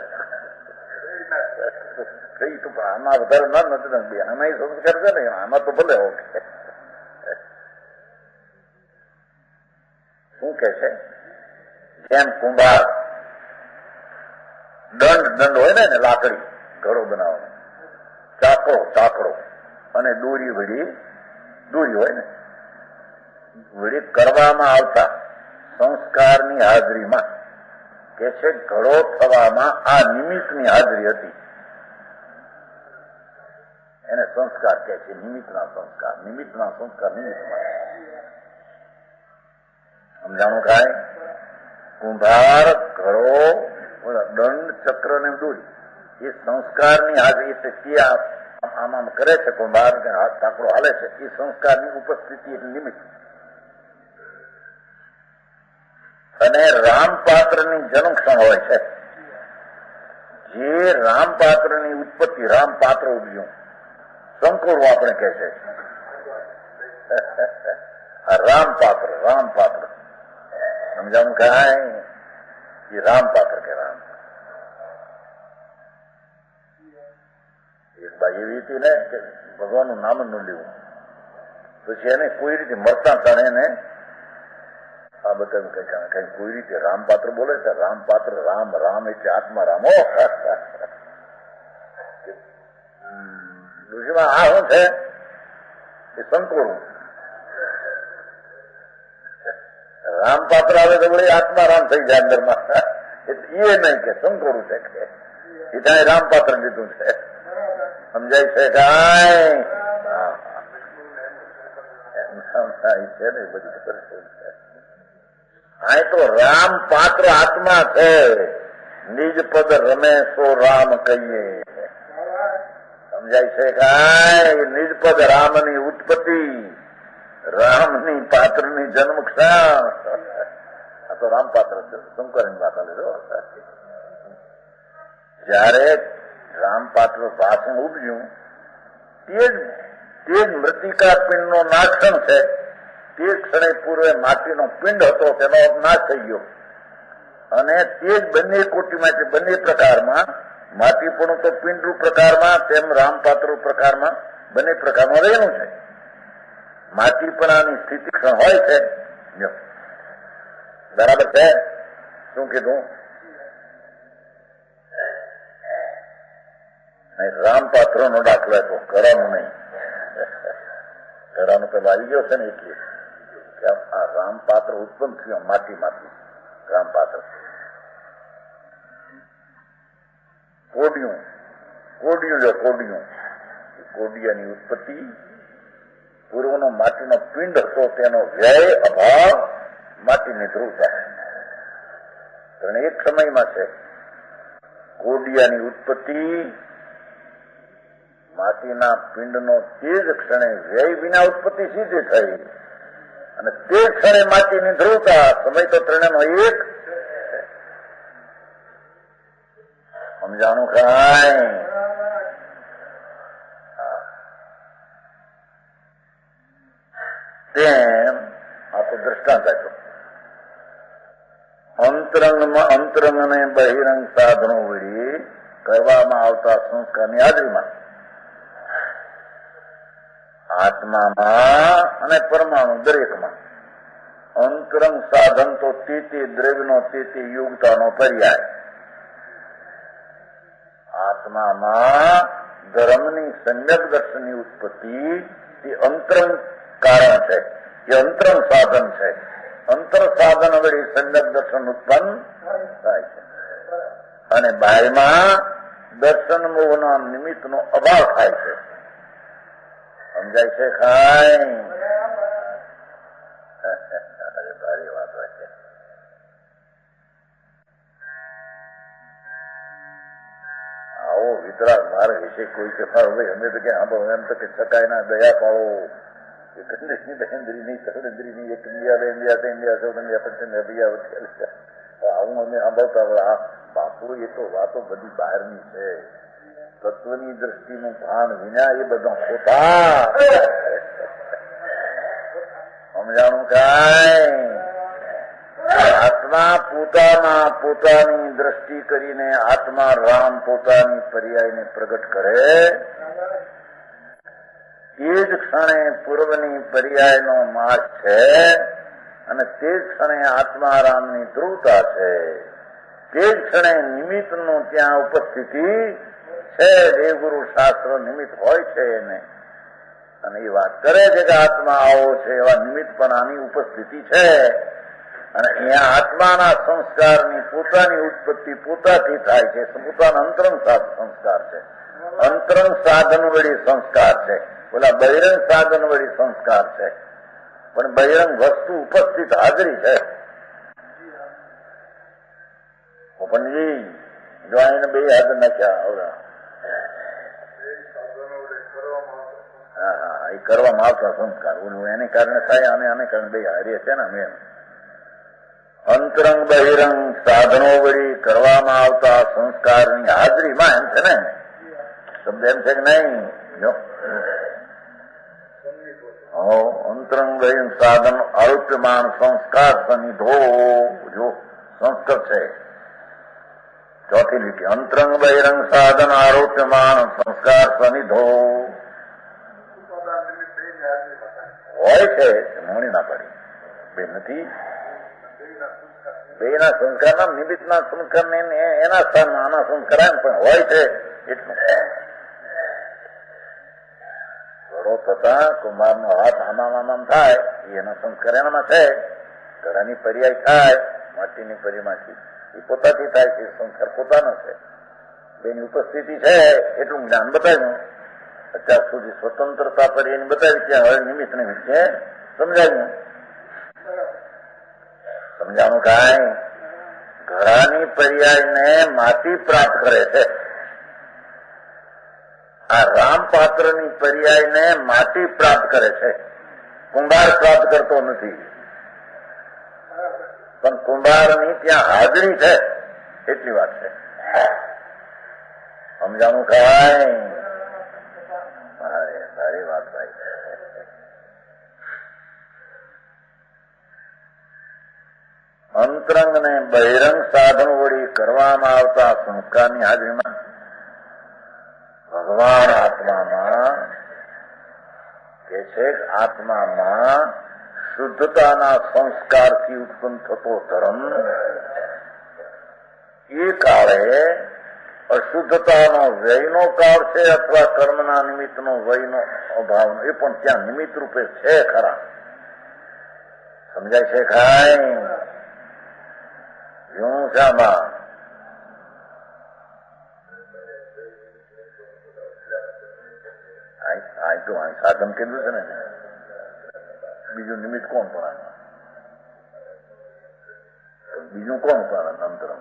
કઈ તો આમાં વધારે ના નથી, આમાં સંસ્કાર છે ને, આમાં તો ભલે ઓકે. શું કે છે? જેમ કુંભાર દંડ હોય ને લાકડી ઘરો બનાવવાનો, ચાકડો અને દોરી વળી હોય ને, વળી કરવામાં આવતા સંસ્કારની હાજરીમાં કે છે ઘડો થવામાં આ નિમિત્તની હાજરી હતી, એને સંસ્કાર કે છે. નિમિત્તના સંસ્કાર નિમિત્તમાં સમજાણું કાય? કુંભાર, ઘડો, દંડ, ચક્ર ને દોરી એ સંસ્કારની હાજરી તે આમ કરે છે. કુંભાર કાકડો હાલે છે એ સંસ્કારની ઉપસ્થિતિ એટલે નિમિત્ત. અને રામપાત્રની જન્મક્ષણ હોય છે, જે રામપાત્રની ઉત્પત્તિ, રામપાત્ર ઉભ્યું, સંકોરવું આપણે કહે છે. રામપાત્ર સમજાવું કાંઈ? એ રામપાત્ર કે એક બાઈ એવી હતી ને કે ભગવાનનું નામ ન લેવું, પછી એને કોઈ રીતે મળતા કારણે એને આ બતાવ્યું કઈ કોઈ રીતે રામપાત્ર બોલે છે. રામપાત્ર રામ એટલે આત્મા રામ. ઋષિમાં આ શું છે? એ સંકોડું. રામપાત્ર આવે તો વળી આત્મા રામ થઈ જાય અંદરમાં. એ નહીં કે સંકોડું છે કે એ ત્યાં રામપાત્ર લીધું છે. સમજાય છે કાંઈ? છે ને બધી ખબર છે. હા તો રામ પાત્ર આત્મા છે. નિજ પદ રમે સો રામ કહીએ. સમજાય છે કાંઈ? નિજ પદ રામની ઉત્પત્તિ, રામની પાત્રની જન્મક્ષણ. આ તો રામ પાત્ર છે. શંકરની વાત લીધો. જયારે રામપાત્ર ભાષણ ઉભર્યું તે જ મૃતિકા પિંડનો નાશક્ષણ છે. તે ક્ષણે પૂર્વે માટીનો પિંડ હતો, તેનો નાશ થઈ ગયો. અને તે જ બંને કોટીમાંથી બંને પ્રકારમાં, માટીપણું તો પિંડરૂપ પ્રકારમાં, તેમ રામપાત્ર પ્રકારમાં બંને પ્રકારમાં રહેલું છે. માટીપણાની સ્થિતિ ક્ષણ હોય છે. બરાબર છે? શું કીધું? રામપાત્ર નો દાખલો આપ્યો, ઘડાનું નહીં. ઘડાનું પેલો આવી ગયો છે ને એટલે કે આ રામપાત્ર ઉત્પન્ન થયું માટીમાંથી. રામપાત્ર કોડિયાની ઉત્પત્તિ, પૂર્વનો માટીનો પિંડ હતો, તેનો વ્યય, અભાવ, માટીની ધ્રુવતા. કારણ એક સમયમાં છે કોડિયાની ઉત્પત્તિ, માટીના પિંડનો તે જ ક્ષણે વ્યય વિના ઉત્પત્તિ સીધી થઈ, અને તે ક્ષણે માટીની ધ્રુવતા. સમય તો ત્રણેનો એક. સમજાણું કાંઈ? તેમ આ તો દ્રષ્ટાંત આપ્યો. અંતરંગ અને બહિરંગ સાધનો વળી કરવામાં આવતા સંસ્કારની હાજરીમાં આત્મામાં અને પરમાણુ દરેકમાં અંતરંગ સાધન તો તે દ્રવ્યનો તે યોગતાનો પર્યાય. આત્મામાં ધર્મની સમ્યક દર્શનની ઉત્પત્તિ એ અંતરંગ કારણ છે, એ અંતરંગ સાધન છે. અંતર સાધન વળી સમ્યક દર્શન ઉત્પન્ન થાય છે. અને બાહ્યમાં દર્શન મોહના નિમિત્તનો અભાવ થાય છે. સમજાય છે કાંઈ? ભારે વાત હોય છે. છે. કોઈ કે ભાઈ અમે તો ક્યાં એમ તો કે શકાય ના, દયા પાડો. એકંદરી બહેન્દ્રીની તરણેન્દ્રીની એક ઇન્ડિયા બે ઇન્ડિયા તે ઇન્ડિયા ચૌદ ઇન્ડિયા પંચમ અભિયા આવું અમે સાંભળતા. આ બાપુ એ તો વાતો બધી બહારની છે. તત્વની દ્રષ્ટિનું ભાન વિના એ બધા ખોટા. સમજાણું કાંઈ? આત્મા પોતાની દ્રષ્ટિ કરીને આત્મા રામ પોતાની પર્યાયને પ્રગટ કરે એ જ ક્ષણે પૂર્વની પર્યાયનો માર્ગ છે અને તે જ ક્ષણે આત્મા રામની ધ્રુવતા છે. તે જ ક્ષણે નિમિત્તનું ત્યાં ઉપસ્થિતિ છે. દેવગુરુ શાસ્ત્ર નિમિત્ત હોય છે એને, અને એ વાત કરે છે કે આત્મા આવો છે એવા નિમિત્તપણાની ઉપસ્થિતિ છે. અને અહીંયા આત્માના સંસ્કારની પોતાની ઉત્પત્તિ પોતાથી થાય છે. પોતાના અંતરંગ સંસ્કાર છે. અંતરંગ સાધન વળી સંસ્કાર છે. ઓલા બહિરંગ સાધન વળી સંસ્કાર છે. પણ બહિરંગ વસ્તુ ઉપસ્થિત હાજરી છે. પણજી જો એને બે હાજર નાખ્યા. હા, એ કરવામાં આવતા સંસ્કાર એને કારણે થાય અને આને કારણે બે હારીએ છે ને મેં અંતરંગ બહિરંગ સાધનો વળી કરવામાં આવતા સંસ્કારની હાજરીમાં એમ છે ને શબ્દ એમ છે કે નહીં? જો અંતરંગ બહિરંગ સાધન આરોપ્યમાન સંસ્કાર સનિધો. જો સંસ્કૃત છે ચોથી લીટી. અંતરંગ બહિરંગ સાધન આરોપ્યમાન સંસ્કાર સનિધો હોય છે. મોણી ના પાડી બે નથી. બે ના સંસ્કારના નિમિત્તના સંસ્કાર ને એના સ્થાનમાં આના સંસ્કાર પણ હોય છે. એટલું ઘડો થતા કુંભારનો હાથ આનામ થાય એના સંસ્કાર એનામાં છે. ઘડાની પર્યાય થાય માટીની પરીમાંથી એ પોતાથી થાય છે. સંસ્કાર પોતાનો છે. બેની ઉપસ્થિતિ છે એટલું જ્ઞાન બતાવ્યું. અત્યાર સુધી સ્વતંત્રતા પર એની બતાવી ત્યાં હવે નિમિત્ત છે સમજાવ્યું. સમજાણું કાંઈ? ઘડાની પર્યાયને માટી પ્રાપ્ત કરે છે. આ રામપાત્રની પર્યાયને માટી પ્રાપ્ત કરે છે. કુંભાર પ્રાપ્ત કરતો નથી. પણ કુંભારની ત્યાં હાજરી છે એટલી વાત છે. સમજાણું કાંઈ? સારી વાત ભાઈ. અંતરંગ ને બહિરંગ સાધન વળી કરવામાં આવતા સંસ્કારની હાજરીમાં ભગવાન આત્મામાં કે છે આત્મામાં શુદ્ધતાના સંસ્કારથી ઉત્પન્ન થતો ધર્મ એ કાળે અશુદ્ધતાનો વ્યયનો કાળ છે અથવા કર્મના નિમિત્તનો વયનો અભાવ એ પણ ત્યાં નિમિત્ત રૂપે છે ખરા. સમજાય છે ખાય? શું શામાં સાધન કીધું છે ને બીજું નિમિત્ત કોણ પણ બીજું કોણ પણ અંતરમ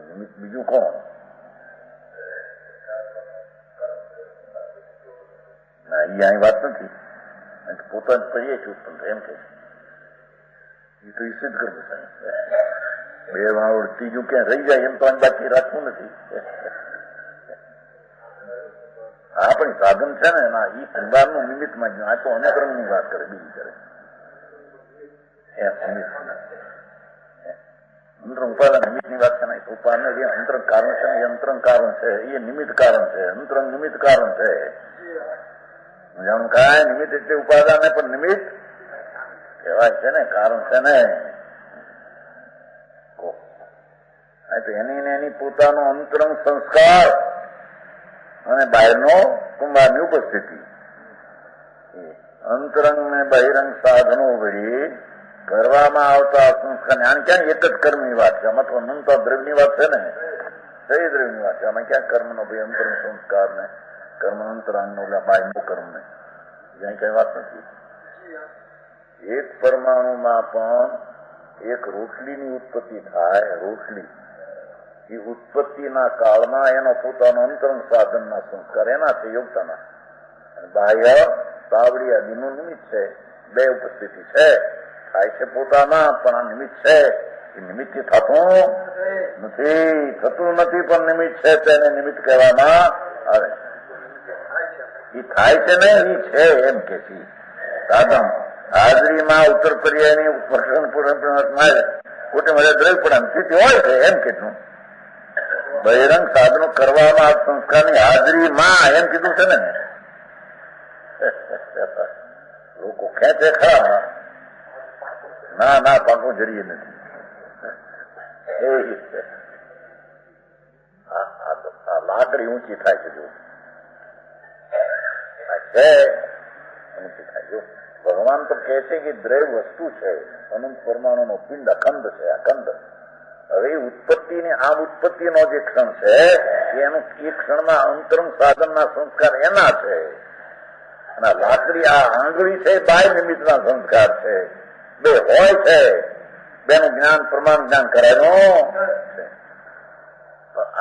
નિમિત્ત બીજું કોણ? ના એ અહીં વાત નથી. પોતાની કરીએ છીએ ઉત્પન્ન એમ કે એ તો સિદ્ધ કરવું છે. બે વાળું ત્રીજું ક્યાં રહી જાય એમ તો અહીં બાકી રાખવું નથી. હા પણ સાધન છે ને એના એ કુંભારનું નિમિત્તમાં જ આ તો અનુક્રમ ની વાત કરે બીજી કરે ઉપાદાન નિમિત્ત ની વાત છે ને ઉપાદાન જે અંતરંગ કારણ છે ને એ અંતરંગ કારણ છે એ નિમિત્ત કારણ છે. અંતરંગ નિમિત્ત કારણ છે. જાણું કાંઈ નિમિત્ત એટલે ઉપાદાન ને પણ નિમિત્ત કહેવાય છે ને કારણ છે ને. એની પોતાનો અંતરંગ સંસ્કાર અને બહારનો કુંભારની ઉપસ્થિતિ અંતરંગ ને બહિરંગ સાધનો વળી કરવામાં આવતા સંસ્કાર આને ક્યાં એક જ કર્મની વાત છે. આમાં તો અનંત દ્રવ્યની વાત છે ને સહી દ્રવ્યની વાત છે. આમાં ક્યાં કર્મનો ભાઈ અંતરંગ સંસ્કાર ને કર્મ અંતરાંગ નો બાહ્યનો કર્મ ને જ્યાં કઈ વાત નથી. એક પરમાણુમાં પણ એક રોટલીની ઉત્પત્તિ થાય. રોટલી એ ઉત્પત્તિના કાળમાં એનો પોતાનો અંતરંગ સાધનના સંસ્કાર એના છે યોગતાના. બાહ્ય તાવડી આદિનું નિમિત્ત છે. બે ઉપસ્થિતિ છે, થાય છે પોતાના, પણ આ નિમિત્ત છે. એ નિમિત્તથી થતું નથી પણ નિમિત્ત છે તેને નિમિત્ત કહેવામાં આવે. એ થાય છે ને એ છે એમ કે છે સાધન. હાજરીમાં ઉત્તર પર્યાયની ખોટી મજા દ્રવ્યપણા સ્થિતિ હોય છે એમ કેટલું બહિરંગ સાધનો કરવામાં સંસ્કારની હાજરીમાં એમ કીધું છે ને. લોકો ખેંચે ખરા, ના પાકો જરીએ નથી. લાકડી ઊંચી થાય છે જો ઊંચી થાય જો. ભગવાન તો કહે છે કે દ્રવ્ય વસ્તુ છે, અનંત પરમાણુનો પિંડ અખંડ છે, અખંડ. હવે ઉત્પત્તિની આ ઉત્પત્તિનો જે ક્ષણ છે એનું એ ક્ષણમાં અંતરંગ સાધનના સંસ્કાર એના છે. અને લાકડી આ આંગળી છે બાહ્ય નિમિત્તના સંસ્કાર છે. બે હોય છે, બેનું જ્ઞાન પ્રમાણ જ્ઞાન કરાયેલું છે.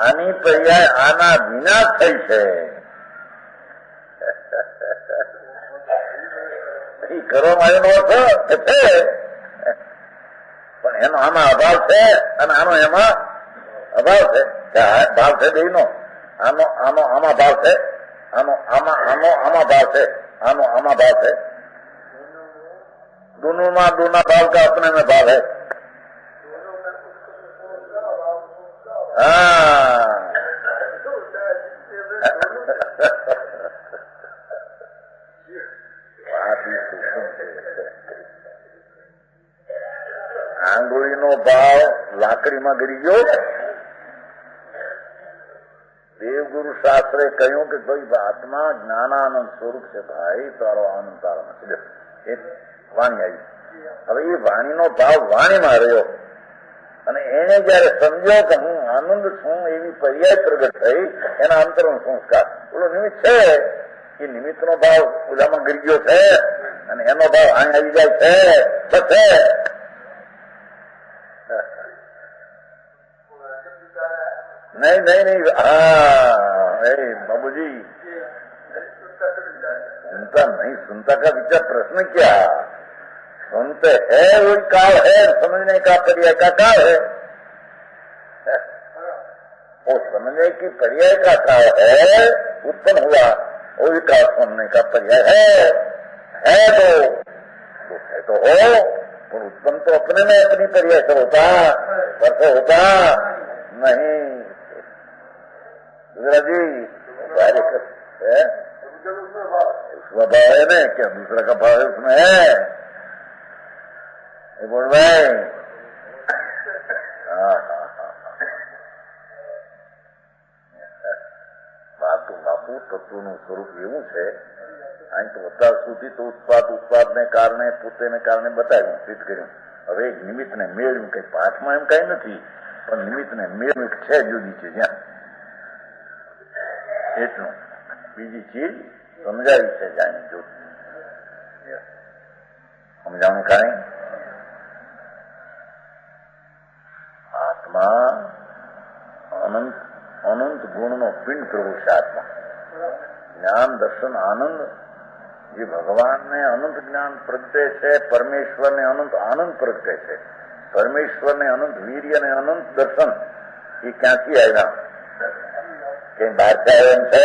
આની પર્યાય આના વિના થઈ છે. એ કરવામાં એનો અર્થ છે પણ એનો આમાં અભાવ છે અને આનો એમાં અભાવ છે. ભાવ છે બે નો. આમાં ભાવ છે, આમાં ભાવ છે, આમાં भाव है. दोनों में दोनों भाव का अपने में भाव है. आंगुली नो भाव लाकड़ी में गड़ी गयो. देवगुरु शास्त्रे कहूं कि भाई आत्मा ज्ञानानंद स्वरूप से भाई तारो आनंद तारो નથી. એક વાણી આવી. હવે એ વાણીનો ભાવ વાણીમાં રહ્યો અને એને જયારે સમજ્યો કે હું આનંદ છું એવી પર્યાય પ્રગટ થઈ એના અંતરનો સંસ્કાર ઓલો નિમિત્ત છે. એ નિમિત્તનો ભાવ ઓલામાં ગરી ગયો છે અને એનો ભાવ અહીં આવી જાય છે. બસ नहीं बाबूजी सुनता नहीं. सुनता का विचार प्रश्न क्या सुनते है वही काल है, समझने का पर्याय का काल है. वो समझने की पर्याय का काल है उत्पन्न हुआ वो भी काल सुनने का पर्याय है तो हो पर उत्पन्न तो अपने में अपनी पर्याय से होता पर होता नहीं. जी उसका भाव है ना क्या दूसरा का भाव उसमें है. बोल भाई બાપુ તત્વનું સ્વરૂપ એવું છે. અહીં તો અત્યાર સુધી તો ઉત્પાદને કારણે પોતેને કારણે બતાવ્યું, સિદ્ધ કર્યું. હવે એક નિમિત્તને મેળવ્યું કઈ પાઠમાં એમ કઈ નથી પણ નિમિત્તને મેળવ્યું છે જુદી છે જ્યાં એટલું. બીજી ચીજ સમજાવી છે જાણી જો સમજાવું કાંઈ. આત્મા અનંત ગુણનો પિંડ પ્રભુ છે. આત્મા જ્ઞાન દર્શન આનંદ જે ભગવાનને અનંત જ્ઞાન પ્રગટે છે, પરમેશ્વરને અનંત આનંદ પ્રગટે છે, પરમેશ્વરને અનંત વીર્ય અને અનંત દર્શન એ ક્યાંથી આવ્યા કઈ બહારથી આવ્યા એમ છે.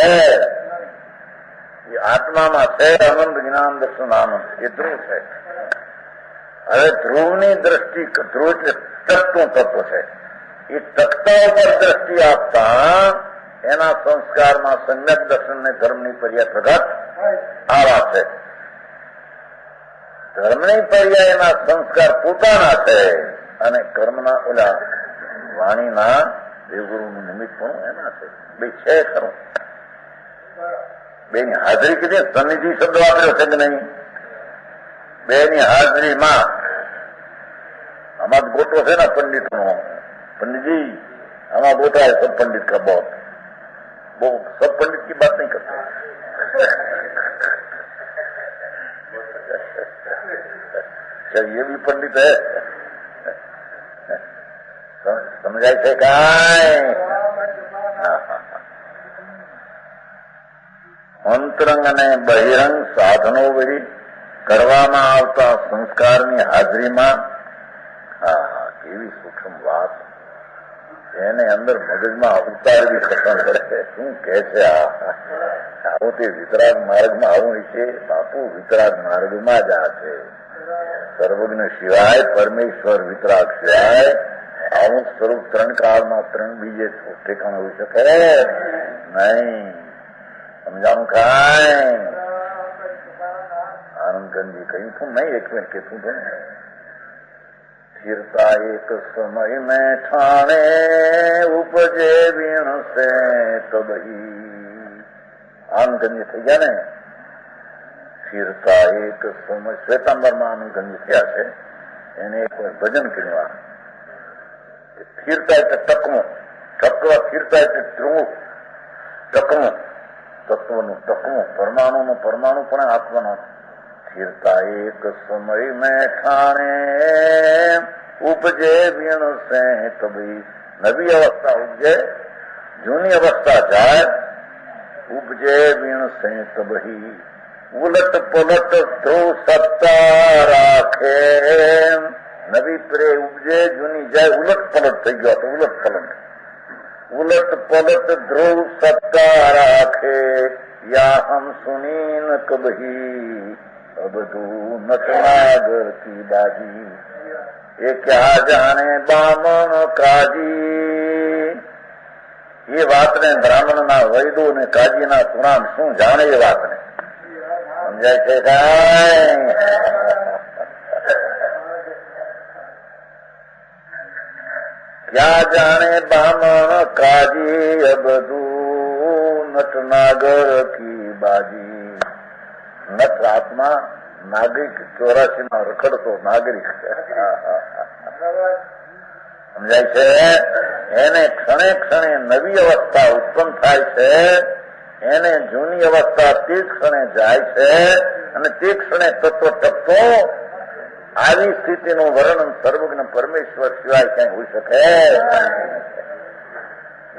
એ આત્મામાં છે અનંત જ્ઞાન દર્શન આનંદ. એ ધ્રુવ છે. હવે ધ્રુવની દ્રષ્ટિ ધ્રુવ એટલે તત્વ તત્વ છે. એ તત્તા ઉપર દ્રષ્ટિ આપતા એના સંસ્કારમાં સમ્યક દર્શન ને ધર્મની પર્યાય પ્રગટ આવા છે. ધર્મની પર્યાય એના સંસ્કાર પોતાના છે અને કર્મના ઓલા વાણીના દેવગુરુનું નિમિત્ત પણ એના છે. બે છે ખરું. બેની હાજરી કીધી સનિધિ શબ્દ વાપર્યો છે કે નહીં. બેની હાજરીમાં આમાં ગોટો છે ને पंडित નો. पंडित जी हमारा बोटा है सब पंडित का बहुत वो सब पंडित की बात नहीं करते. क्या ये भी पंडित है. સમજાય છે કાંઈ? અંતરંગ અને બહિરંગ સાધનો વળી કરવામાં આવતા સંસ્કારની હાજરીમાં કેવી સૂક્ષ્મ વાત એને અંદર મગજમાં ઉતારવી પસંદ કરે. શું કે છે આવું તે વિતરાગ માર્ગમાં આવું છે બાપુ? વિતરાગ માર્ગમાં જ આ છે. સર્વજ્ઞ સિવાય પરમેશ્વર વિતરાગ સિવાય આવું સ્વરૂપ ત્રણ કાળમાં ત્રણ બીજે ઠેકાણ હોઈ શકે નહીં. સમજાણું કાંઈ? આનંદગંજી કહ્યું તું નહીં, એક મિનિટ કહેતું હતું ને. સ્થિરતા એક સમય મેં ઠાણે ઉપજે વીણ સે તબહી. આનંદગંજી થઈ ગયા ને. સ્થિરતા એક સમય શ્વેતાંબરમાં આનંદગંજી થયા છે. એને એક ભજન કર્યું. સ્થિરતા એટલે ટકવું, સ્થિરતા એટલે ધ્રુવ, ટકવું, તત્વનું ટકવું, પરમાણુનું પરમાણુ પણ આત્માનો. સ્થિરતા એક સમય મેં ઠાણે ઉપજે વીણ સે તબી. નવી અવસ્થા ઉપજે, જૂની અવસ્થા જાય. ઉપજે વીણ સે તબહી. ઉલટ પલટ ધ્રુવ સત્તા રાખે. નવી પ્રે ઉપજે, જૂની જાય. ઉલટ પલટ થઈ ગયો તો ઉલટ પલટ. ઉલટ પલટ ધ્રુવ સત્તા રાખે. યા હમ સુની ન કબહી અબધુ નટનાગર કી બાજી. એ ક્યાં જાણે બામણ કાજી. એ વાતને બ્રાહ્મણના વૈદો ને કાજીના પુરાણ શું જાણે? એ વાતને સમજાય છે કાંઈ? ક્યાં જાણે બામણ કાજી અબધુ નટનાગર કી બાજી. નટ આત્મા નાગરિક 84 માં રખડતો નાગરિક સમજાય છે. એને ક્ષણે ક્ષણે નવી અવસ્થા ઉત્પન્ન થાય છે. એને જૂની અવસ્થા તે ક્ષણે જાય છે અને તે ક્ષણે તત્વ ટકતો. આવી સ્થિતિનું વર્ણન સર્વજ્ઞ પરમેશ્વર સિવાય ક્યાંય હોઈ શકે?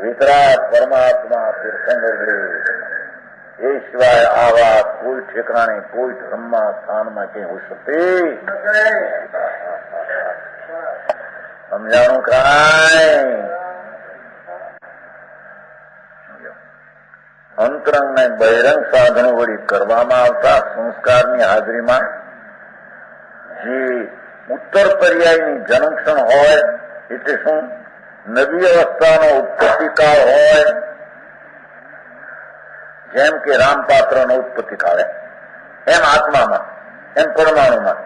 વિતરાગ પરમાત્મા તીર્થંકર એ સિવાય આ વાત કોઈ ઠેકાણે કોઈ ધર્મમાં સ્થાનમાં ક્યાંય હોઈ શકતી? સમજાણું કાંઈ? અંતરંગ ને બહિરંગ સાધનો વળી કરવામાં આવતા સંસ્કારની હાજરીમાં જે ઉત્તર પર્યાયની જન્મક્ષણ હોય એટલે શું? નવી અવસ્થાનો ઉત્પત્તિકાળ હોય. જેમ કે રામપાત્રનો ઉત્પત્તિ કાળે, એમ આત્મામાં, એમ પરમાણુમાં.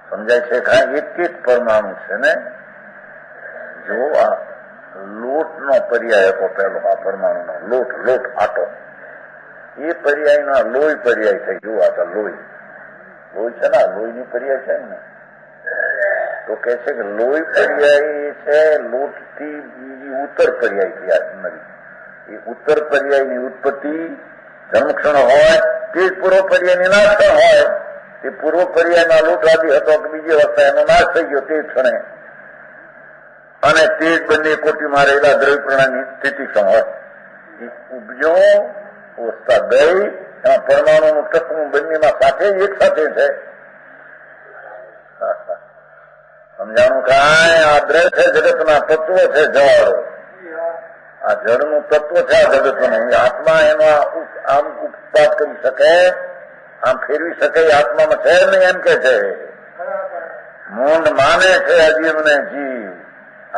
સમજાય છે કાંઈ? એક એક પરમાણુ છે ને. જો આ લોટનો પર્યાય હતો પેલો, આ પરમાણુનો લોટ, લોટ આટો, એ પર્યાયના લોહી પર્યાય થઈ ગયું. આ તો લોહી લોહી છે ને, લોહીની પર્યાય છે ને. તો કે છે કે લોહી પર્યાય છે લોટથી બીજી ઉત્તર પર્યાય થી આ નવી. એ ઉત્તર પર્યાયની ઉત્પત્તિ જન્મક્ષણ હોય તે જ પૂર્વ પર્યાયની નાશ હોય. તે પૂર્વ પર્યાયના લોટ આદિ હતો કે બીજી અવસ્થા એનો નાશ થઈ ગયો તે ક્ષણે. અને તે જ બંને કોટીમાં રહેલા દ્રવ્ય પ્રણાની સ્થિતિ ક્ષણ હોય. એ ઉપજો અવસ્થા ગઈ. એમાં પરમાણુનું તત્વ બંનેમાં સાથે એક સાથે છે. સમજાણું કાંઈ? આ દ્રવ્ય છે જગતના તત્વો છે. જળ આ જળનું તત્વ છે. આ જગતનું આત્મા એનો આમ ઉત્પાદ કરી શકે, આમ ફેરવી શકે આત્મામાં છે નહીં એમ કે છે. મૂંડ માને છે અજીવને જીવ.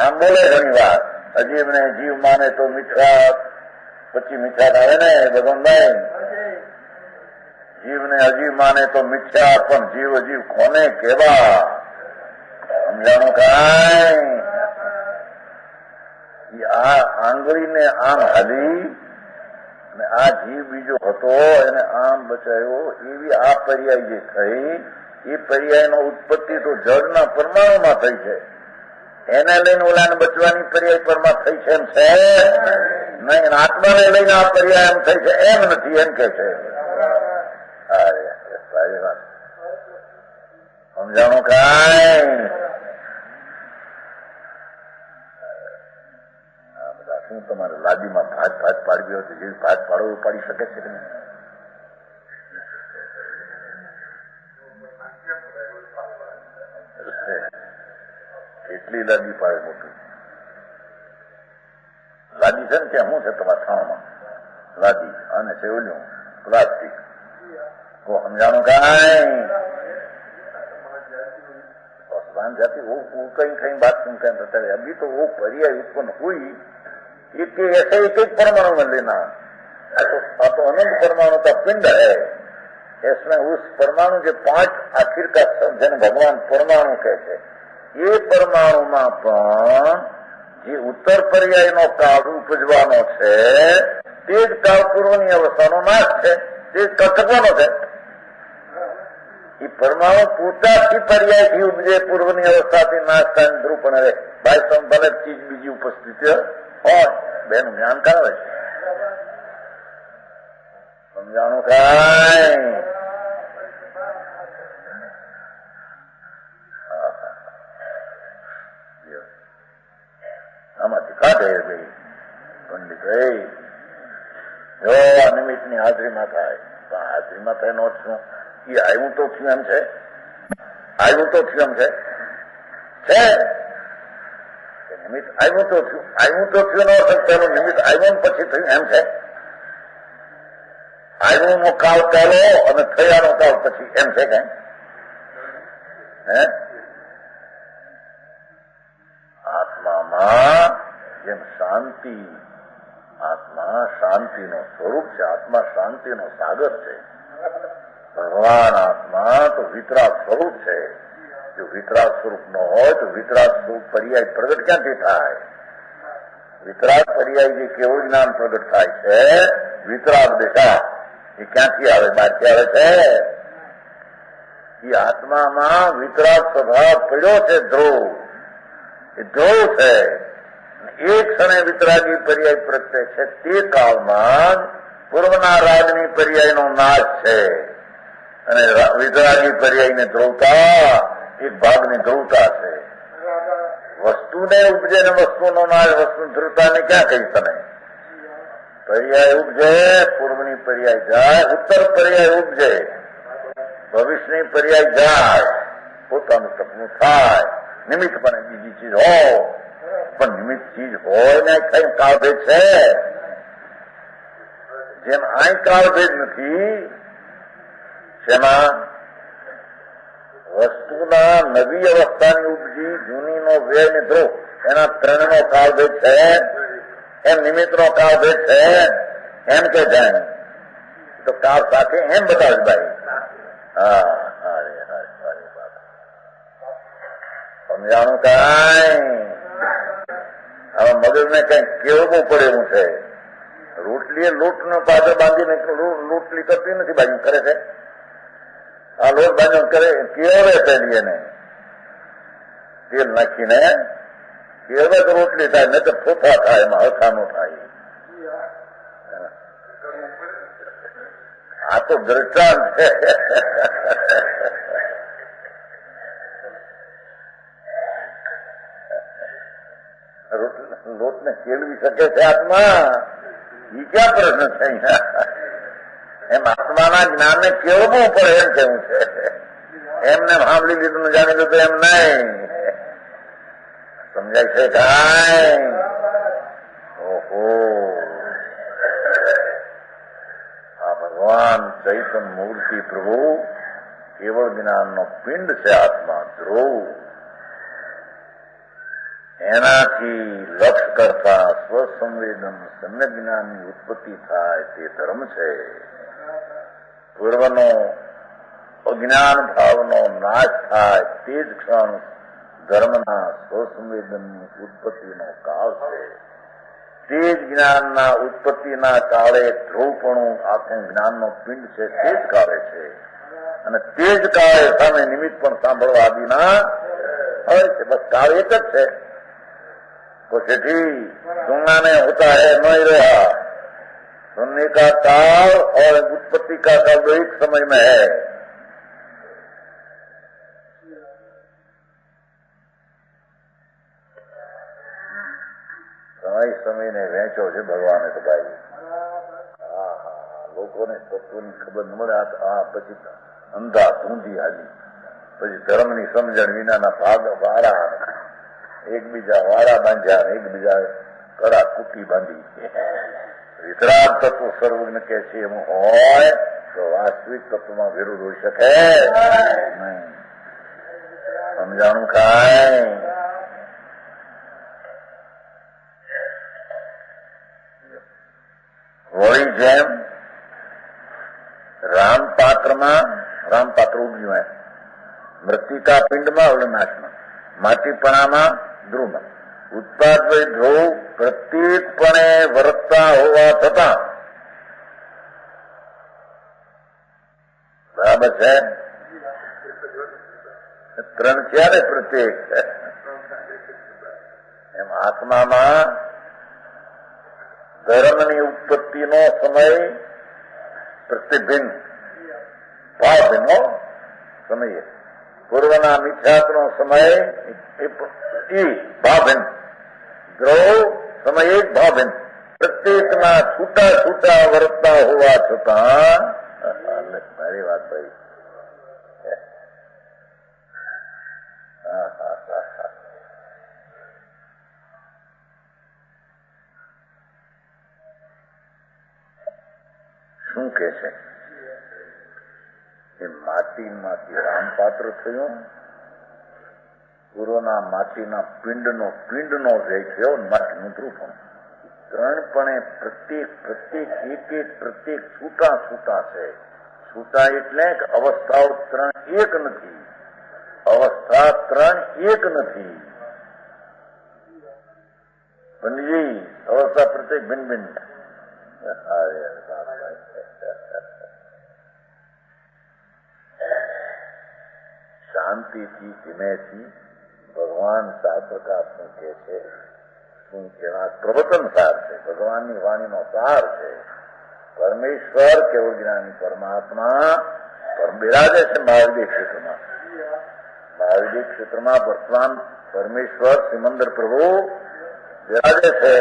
આમ બોલે ઘણી વાર અજીવને જીવ માને તો મીઠા, પછી મીઠા આવે ને ભગવાનભાઈ. જીવને અજીવ માને તો મિથ્યા, પણ જીવ અજીવ કોને કેવા? સમજાણું કાંઈ? આ આંગળીને આમ હાલી અને આ જીવ બીજો હતો એને આમ બચાવ્યો. એવી આ પર્યાય જે થઈ એ પર્યાયનો ઉત્પત્તિ તો જળના પરમાણુમાં થઈ છે. એને લઈને ઓલાને બચવાની પર્યાય પરમાં થઈ છે એમ છે નહીં. આત્માને લઈને આ પર્યાય એમ થઈ છે એમ નથી એમ કે છે. સારી વાત. સમજાણું કાંઈ? શું તમારે લાદીમાં ભાત પાડવી હોય તો જેવી ભાત પાડો એ પાડી શકે છે કે નહીં? કેટલી લાદી પાડે મોટી લાદી છે ને ત્યાં શું છે તમારા થાણામાં? લાદી અને સેવલ્યું પ્લાસ્ટિક को समझानो कहीं भगवान जाति वो कहीं बात तुम कहीं बता रहे। अभी तो वो पर्याय उत्पन्न हुई एक ऐसे एक परमाणु में लेना तो अनंत परमाणु का पिंड है। इसमें उस परमाणु के 5 आखिर का जिन्हें भगवान परमाणु कहते ये परमाणु में जे उत्तर पर्याय नो काल उपजवानो छे तेज काल पूर्वनी अवस्थानो नाश है तेज काल थकवानो है। परमाणु પોતાથી પર્યાયથી ઉપજે પૂર્વની અવસ્થાથી નાશ થાય ધ્રુવ પણ રહે ભાઈ ભલે ચીજ બીજી ઉપસ્થિત હોય બેનું જ્ઞાન કરાવે છે સમજાણું કાંઈ આમાંથી કાઢે ભાઈ પંડિત જો આ નિમિત્તની હાજરીમાં થાય પણ હાજરીમાં થાય નો શું ये आयु तो थी हम छे आयु तो थी हम छे निमित्त आयु तो थी नो सकता निमित्त आयु पछी थी एम छे आयु नो काल पहलो और थया नो काल पछी एम छे कई आत्मा में जेम शांति आत्मा शांति नो स्वरूप है आत्मा शांति नो सागर है। भगवान आत्मा तो वितराग स्वरूप है। जो वितराग स्वरूप न हो तो वितराग स्वरूप पर्याय प्रगट क्या था है? वितराग पर्याय जो केवल ज्ञान प्रगट थाय छे वितराग दिशा ये क्या आवे बार आवे छे? ये आत्मा में वितराग स्वभाव पड़ो है ध्रुव है। एक क्षणे वितरागी पर्याय प्रगटे है ते काल में पूर्वना रागनी पर्याय नो नाश है અને વિતરાગી પર્યાયને ધ્રુવતા એક ભાગની ધ્રુવતા છે। વસ્તુને ઉપજે ને વસ્તુનો નાશ વસ્તુ ધ્રુવતાને ક્યાં કહી તમે? પર્યાય ઉપજે પૂર્વની પર્યાય જાય ઉત્તર પર્યાય ઉપજે ભવિષ્યની પર્યાય જાય પોતાનું સપનું થાય નિમિત્તપણે બીજી ચીજ હો પણ નિમિત્ત ચીજ હોય ને કઈ કાળભેદ છે જેમ અહીં કાળભેદ નથી જેમાં વસ્તુના નવી અવસ્થાની ઉપજી જૂનીનો વ્યય ને ધ્રુવ એના ત્રણનો કાળભેદ છે એમ નિમિત્તનો કાળભેદ છે એમ કે જાય તો કાળ સાથે એમ બતાવે ભાઈ। હા અરે અરે અરે બાબા સમજાણું કાંઈ હવે મગજને કઈ કેળવું પડે એવું છે। રોટલીએ લોટનો પાદર બાંધીને રોટલી કરતી નથી બાજુ કરે છે આ લોટ બાંધો કરે કેળવે પેલી એને તેલ નાખીને કેળવે તો રોટલી થાય નહીં તો ફોફા થાય એમાં હરખા નો થાય। આ તો દ્રષ્ટાંત છે। લોટ ને કેળવી શકે છે આત્મા એ ક્યાં પ્રશ્ન છે? એમ આત્માના જ્ઞાનને કેળવવું પડે એમ કેવું છે। એમને સાંભળી લીધું જાણી લીધું એમ નહીં સમજાય છે કાંઈ? ઓહો આ ભગવાન ચૈતન્ય મૂર્તિ પ્રભુ કેવળ જ્ઞાનનો પિંડ છે આત્મા ધ્રુવ એનાથી લક્ષ કરતા સ્વસંવેદન સમ્યક જ્ઞાનની ઉત્પત્તિ થાય તે ધર્મ છે। પૂર્વનો અજ્ઞાન ભાવનો નાશ થાય તે જ ક્ષણ ધર્મના સ્વસંવેદનની ઉત્પત્તિનો કાળ છે। તે જ જ્ઞાનના ઉત્પત્તિના કાળે ધ્રુવપણું આખું જ્ઞાનનો પિંડ છે તે જ કાળે છે અને તે જ કાળે સામે નિમિત્ત પણ સાંભળવા આદિના હોય છે। બસ કાળ એક જ છે। तो चिट्ठी सुनना नहीं होता है नहीं रहा सुनने का काल और उत्पत्ति का काल दो एक समय में है। સમયને વેચો છે ભગવાને તો ભાઈ. હા હા, લોકોને તત્વની ખબર ન મળે. આ પછી અંધા ધૂંધી હાલી, પછી ધર્મની સમજણ વિનાના ભાગ વાળા, એકબીજા વાળા બાંધ્યા, એકબીજા કડા કુટી બાંધી. વિતરાગ તત્વ સર્વજ્ઞ કે છે એમ હોય તો વાસ્તવિક તત્વમાં વિરોધ હોઈ શકે નહીં. સમજાણું કાંઈ? વળી જેમ રામપાત્ર ઉગ્યું એમ મૃતિકા પિંડમાં અવલનાશમાં, માટીપણામાં ધ્રુવમાં, ઉત્પાદ વય ધ્રુવ પ્રત્યેકપણે વર્તતા હોવા છતાં, બરાબર છે? ત્રણ છે ને પ્રત્યેક. એમ આત્મામાં ધર્મની ઉત્પત્તિનો સમય પ્રતિભિન્ન, ભાવભિન્નો સમય, પૂર્વના મિથ્યાત્વનો સમય ભાવભિન્ન, ધ્રુવ સમય એક ભાવભિન્ન, પ્રત્યેકના છૂટા છૂટા વર્તતા હોવા છતાં. મારી વાત ભાઈ. શું કે છે? એ માટીમાંથી રામપાત્ર થયું, પૂર્વના માટીના પિંડનો વ્યય થયો, માટીનું ધ્રુવપણ. ત્રણપણે પ્રત્યેક છૂટા છૂટા છે. છૂટા એટલે કે અવસ્થાઓ ત્રણ એક નથી, અવસ્થા ત્રણ એક નથી. પંડિતજી, અવસ્થા પ્રત્યેક ભિન્ન ભિન્ન. શાંતિથી ધીમેથી ભગવાન શાસ્ત્રકારનું કે છે. શું કેવા? પ્રવચન સાર છે, ભગવાનની વાણીનો સાર છે. પરમેશ્વર કેવળ જ્ઞાની પરમાત્મા બિરાજે છે મહાવિદ્ય ક્ષેત્રમાં. મહાવિદ્ય ક્ષેત્રમાં વર્તમાન પરમેશ્વર સિમંદર પ્રભુ બિરાજે છે.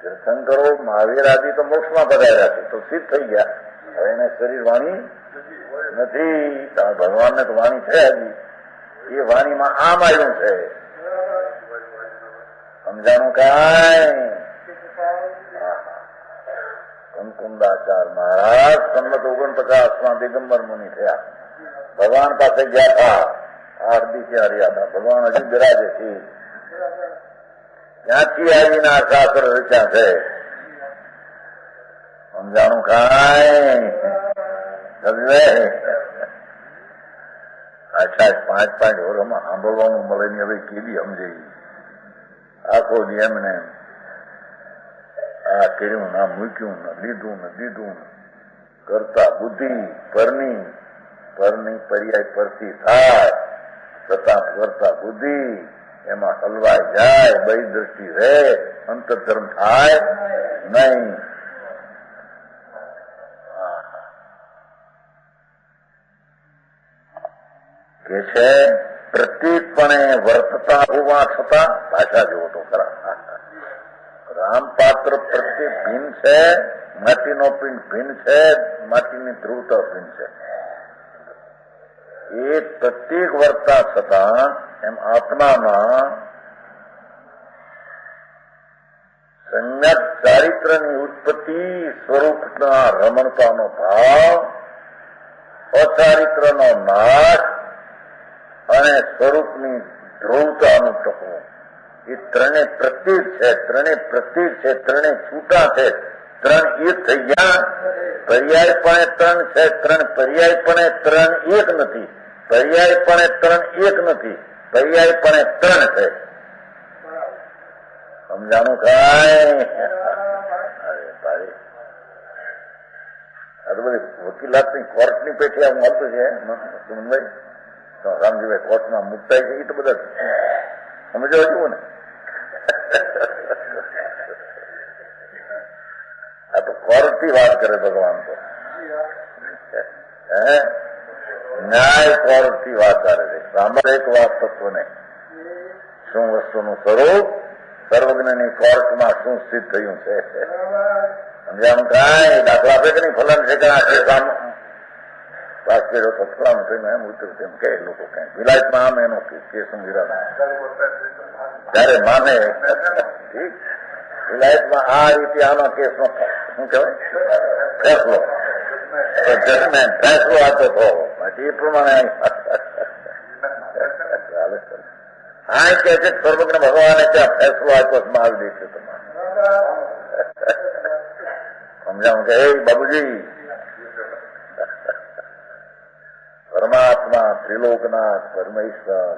તીર્થંકરો મહાવીર આદિ તો મોક્ષમાં પધાર્યા છે, તો સિદ્ધ થઈ ગયા. હવે એને શરીર વાણી નથી. ભગવાનને તો વાણી છે હજી. એ વાણીમાં આમ આવ્યું છે. સમજાણું કાંઈ? કંકુંદાચાર મહારાજ સંમત 49 દિગંબર મુનિ થયા. ભગવાન પાસે ગયા હતા. 8 દી ત્યાં રહ્યા હતા. ભગવાન હજુ બિરાજે છે. ત્યાંથી આવીને આ શાસ્ત્ર રચ્યા છે. સમજાણું કાંઈ? સમજે? અચ્છા, 5 વર્ષમાં સાંભળવાનું મળે ને હવે કેવી સમજે. આખો દી એમને આ કર્યું ના મૂક્યું ને લીધું ને દીધું કરતા બુદ્ધિ પરની પર્યાય પરથી થાય, પ્રતાપ કરતા બુદ્ધિ એમાં હલવાઈ જાય, બઈ દ્રષ્ટિ રહે, અંતરધર્મ થાય નહીં. કે છે પ્રત્યેકપણે વર્તતા હોવા છતાં, ભાષા જેવો તો ખરા. રામપાત્ર પ્રત્યેક ભિન્ન છે, માટીનો પિંડ ભિન્ન છે, માટીની ધ્રુવતા ભિન્ન છે. એ પ્રત્યેક વર્તા છતાં એમ આત્મામાં સમ્યક ચારિત્રની ઉત્પત્તિ, સ્વરૂપના રમણતાનો ભાવ, અચારિત્રનો નાશ અને સ્વરૂપની ધ્રુવતાનું ટકવું, એ ત્રણે પ્રત્યેક છે, ત્રણે છૂટા છે. ત્રણ એક થઈ ગયા. પર્યાયપણે ત્રણ છે, પર્યાયપણે ત્રણ એક નથી. પર્યાયપણે ત્રણ એક નથી, પર્યાયપણે ત્રણ છે. સમજાણું કાંઈ? અરે ભાઈ, આ તો બધી વકીલાતની કોર્ટની પેઠી આવું મળતું છે. સુમનભાઈ, તો રામજીભાઈ કોર્ટમાં મુકતા છે, એ તો બધા સમજવા જેવું ને. આ તો કોર્ટથી વાત કરે ભગવાન. તો ન્યાય કોર્ટથી વાત કરે છે. સાંભળ એક વાત તત્વને, શું વસ્તુનું સ્વરૂપ સર્વજ્ઞની કોર્ટમાં શું સ્થિત થયું છે. સમજાણું કાંઈ દાખલા આપે કે નહીં, ફલાણ ઠેકાણા કામ પાસ કર્યો તો ફલાણું થઈને એમ ઉતર્યું તેમ કે લોકો કઈ વિલાયતમાં આમ એનો કેસ વિરામ ત્યારે માને ઠીક વિલાયતમાં આ રીતે આના કેસનો શું કહેવાય ફેસલો જજમેન્ટ ફેસલો આપતો હતો એ પ્રમાણે આ કે છે સર્વજ્ઞ ભગવાને ત્યાં ફેસલો આપ્યો આવી દે છે તમારે સમજાવું કે એ બાબુજી પરમાત્મા ત્રિલોકનાથ પરમેશ્વર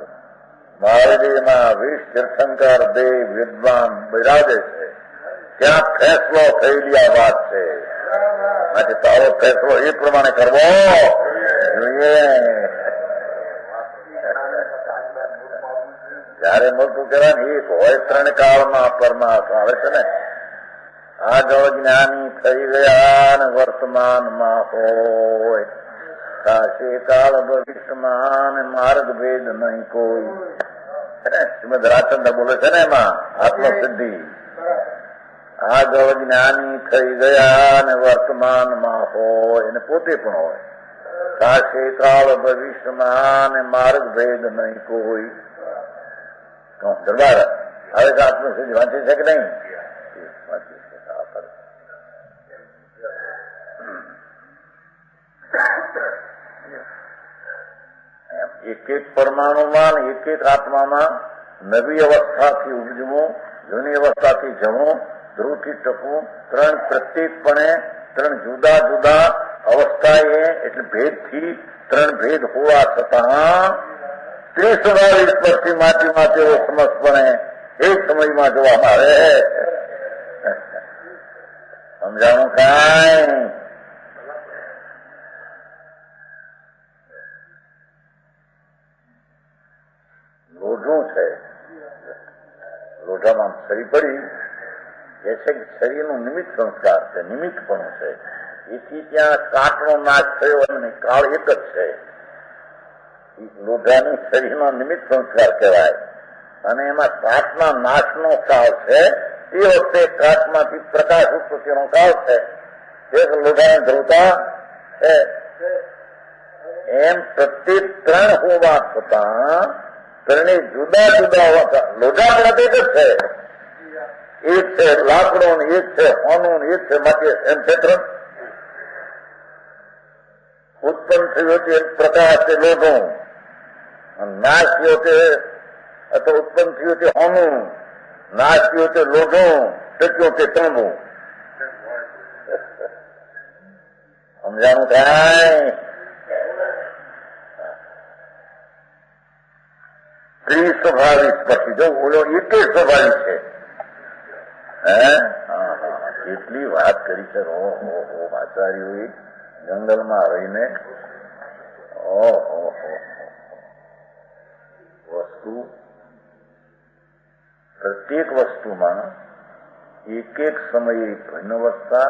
મહાદેવમાં 20 તીર્થંકર દેવ વિદ્વાન બિરાજે છે ત્યાં ફેસલો થયેલી આ વાત છે. માટે તારો ફેસલો એ પ્રમાણે કરવો જોઈએ. જયારે મળતું કહેવાય ને એક હોય 3 કાળમાં પરમાત્મા આવે છે ને આગળ જ્ઞાની થઈ ગયા ને વર્તમાનમાં હોય થશે કાળ ભવિષ્યમાં માર્ગ ભેદ નહીં કોઈ. શ્રીમદ રાજચંદ્ર બોલે છે ને એમાં આત્મસિદ્ધિ આગળ જ્ઞાની થઈ ગયા ને વર્તમાનમાં હોય એને પોતે પણ હોય થશે કાળ ભવિષ્યમાં માર્ગ ભેદ નહીં કોઈ. દરબાર હવે તો આત્મસિદ્ધિ વાંચી છે કે નહીં? એક એક પરમાણુમાં એક એક આત્મામાં નવી અવસ્થાથી ઉપજવું, જૂની અવસ્થાથી જવું, ધ્રુવથી ટકવું, 3 પ્રત્યેકપણે 3 જુદા જુદા અવસ્થાએ એટલે ભેદથી 3 ભેદ હોવા છતાં તે સ્વાભાવિક પરથી માટીમાં તેઓ સમજપણે એક સમયમાં જોવામાં આવે. સમજાણું કાંઈ? લોઢું છે, લોઢામાં છરી પડી એ છે કે શરીરનું નિમિત્ત સંસ્કાર છે, નિમિત્તપણું છે. એથી ત્યાં કાટનો નાશ થયો અને કાળ એક જ છે. લોઢાની શરીરનો નિમિત્ત સંસ્કાર કહેવાય અને એમાં કાટના નાશનો કાળ છે. એ વખતે કાટમાંથી પ્રકાશ ઉત્પત્તિનો કાળ છે. એક લોઢાની ધ્રુવતા છે. એમ પ્રત્યેક 3 હોવા છતાં 3 જુદા જુદા હોવા લોઢા પણ એક જ છે. એક છે લાકડું, એક છે હોનું, એક છે માટી, એમ છે 3. ઉત્પન્ન થયું છે પ્રકાશ છે લોઢું, નાશ થયો છે અથવા ઉત્પન્ન થયું છે હોનું, નાશ થયો છે લોઢું, ટક્યો છે ત્રણું. સમજાણું થાય? ત્રિસ્વભાવિક પછી જો ઓલો એક સ્વભાવિક છે. કેટલી વાત કરી છે આચાર્યોએ જંગલમાં રહીને. વસ્તુ પ્રત્યેક વસ્તુમાં એક એક સમયે ભિન્નવસ્થા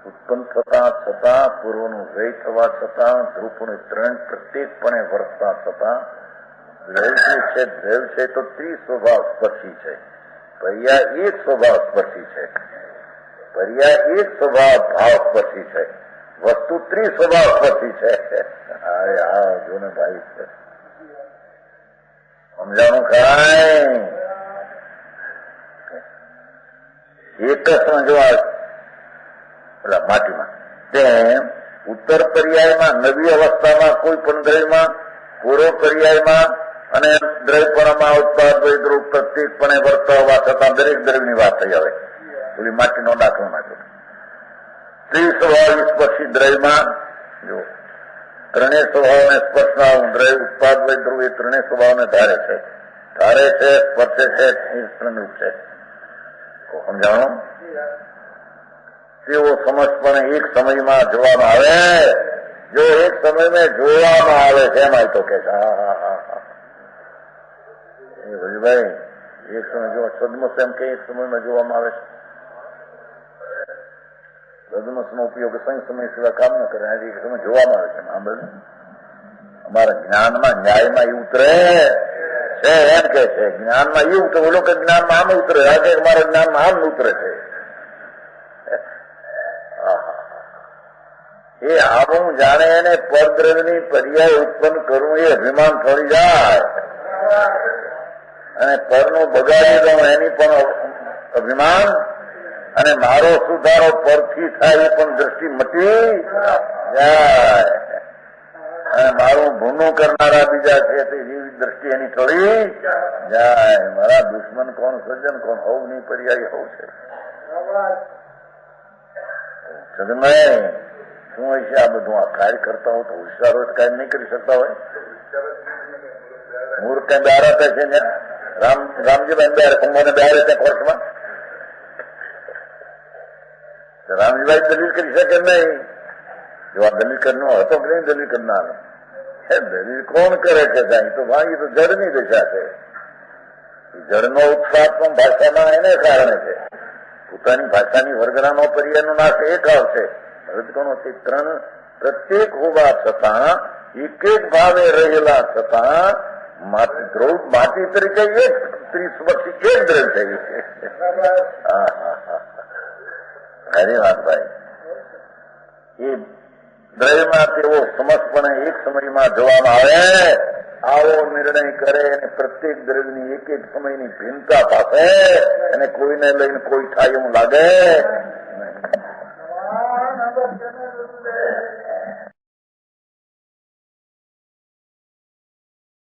ઉત્પન્ન થતા છતાં પૂર્વનું વ્યય થવા છતાં ધ્રુપનું 3 પ્રત્યેકપણે વર્તતા છતાં દ્રવ્ય છે તો ત્રિસ્વભાવ સ્પર્શી છે. પર્યા એક સ્વભાવ સ્પર્શી છે. પર્યા એક સ્વભાવ ભાવ સ્પર્શી છે. વસ્તુ ત્રિસ્વભાવ સ્પર્શી છે. અરે હા જો ને ભાઈ સમજાણું કાંઈ? એક જ સમજવા પેલા માટીમાં તેમ ઉત્તર પર્યાયમાં નવી અવસ્થામાં કોઈ પણ દ્રવ્યમાં, પૂર્વ પર્યાયમાં અને દ્રવ્યપણામાં ઉત્પાદ દ્રવ પ્રત્યેકપણે વર્તતા હોવા છતાં દરેક દ્રવ્યની વાત થઈ આવે. પેલી માટીનો દાખલો નાખ્યો. ત્રિસ્વભાવ સ્પર્શી દ્રવ્યમાં જો 3 સ્વભાવને સ્પર્શના દ્રવ્ય ઉત્પાદ દ્રવ એ 3 સ્વભાવને ધારે છે, સ્પર્શે છે, ત્રણરૂપ છે. સમજાણો? તેઓ સમજપણે એક સમયમાં જોવામાં આવે. જો એક સમયમાં જોવામાં આવે છે એમાં તો કે ભાઈ એક સમય જો સદમસ એમ કે એક સમયમાં જોવામાં આવે છે. સદમસનો ઉપયોગ સંય સમય સિવાય કામ ન કરે. એક સમય જોવામાં આવે છે. અમારા જ્ઞાનમાં ન્યાયમાં એ ઉતરે છે એમ કે છે. જ્ઞાનમાં એ ઉતરે, બોલો કે જ્ઞાનમાં આમ ઉતરે, આજે મારા જ્ઞાનમાં આમ ઉતરે છે. એ આવું જાણે એને પરદ્રવ્યની પર્યાય ઉત્પન્ન કરવું એ અભિમાન થોડી જાય, અને પરનું બગાડી દઉં એની પણ અભિમાન, અને મારો સુધારો પરથી થાય એ પણ દ્રષ્ટિ મટી જાય, અને મારું ભૂનું કરનારા બીજા છે તે એવી દ્રષ્ટિ એની થોડી જાય. મારા દુશ્મન કોણ, સજ્જન કોણ, હોવ ની પર્યાય હોવ છે. સદમય શું હોય છે આ બધું? આ કાર્ય કરતા હો તો હોશિયારો જ કાર્ય નહીં કરી શકતા હોય. મૂર્ખ કઈ બહાર હતા છે ને, રામજીભાઈ બહાર કુંભોને બહાર હતા કોર્ટમાં. રામજીભાઈ દલીલ કરી શકે નહીં. જો આ દલીલ કરનો હતો કે નહીં દલીલ કરનાર, દલીલ કોણ કરે છે? તો ભાઈ તો જળની દિશા છે. જળનો ઉત્સાહ પણ ભાષામાં એને કારણે છે. પોતાની ભાષાની વર્ગનાનો પર્યાયનો નાશ એક આવશે. રજકોનો ત્રણ પ્રત્યેક હોવા છતાં, એક એક ભાવે રહેલા છતાં માટી તરીકે એક 30 વર્ષથી એક દ્રવ્ય થઈ છે. ખરી વાત ભાઈ. એ દ્રવ્યમાં તેઓ સમજપણે એક સમયમાં જોવામાં આવે, આવો નિર્ણય કરે અને પ્રત્યેક દ્રવ્યની એક એક સમયની ભિન્નતા પાસે, અને કોઈને લઈને કોઈ થાય એવું લાગે.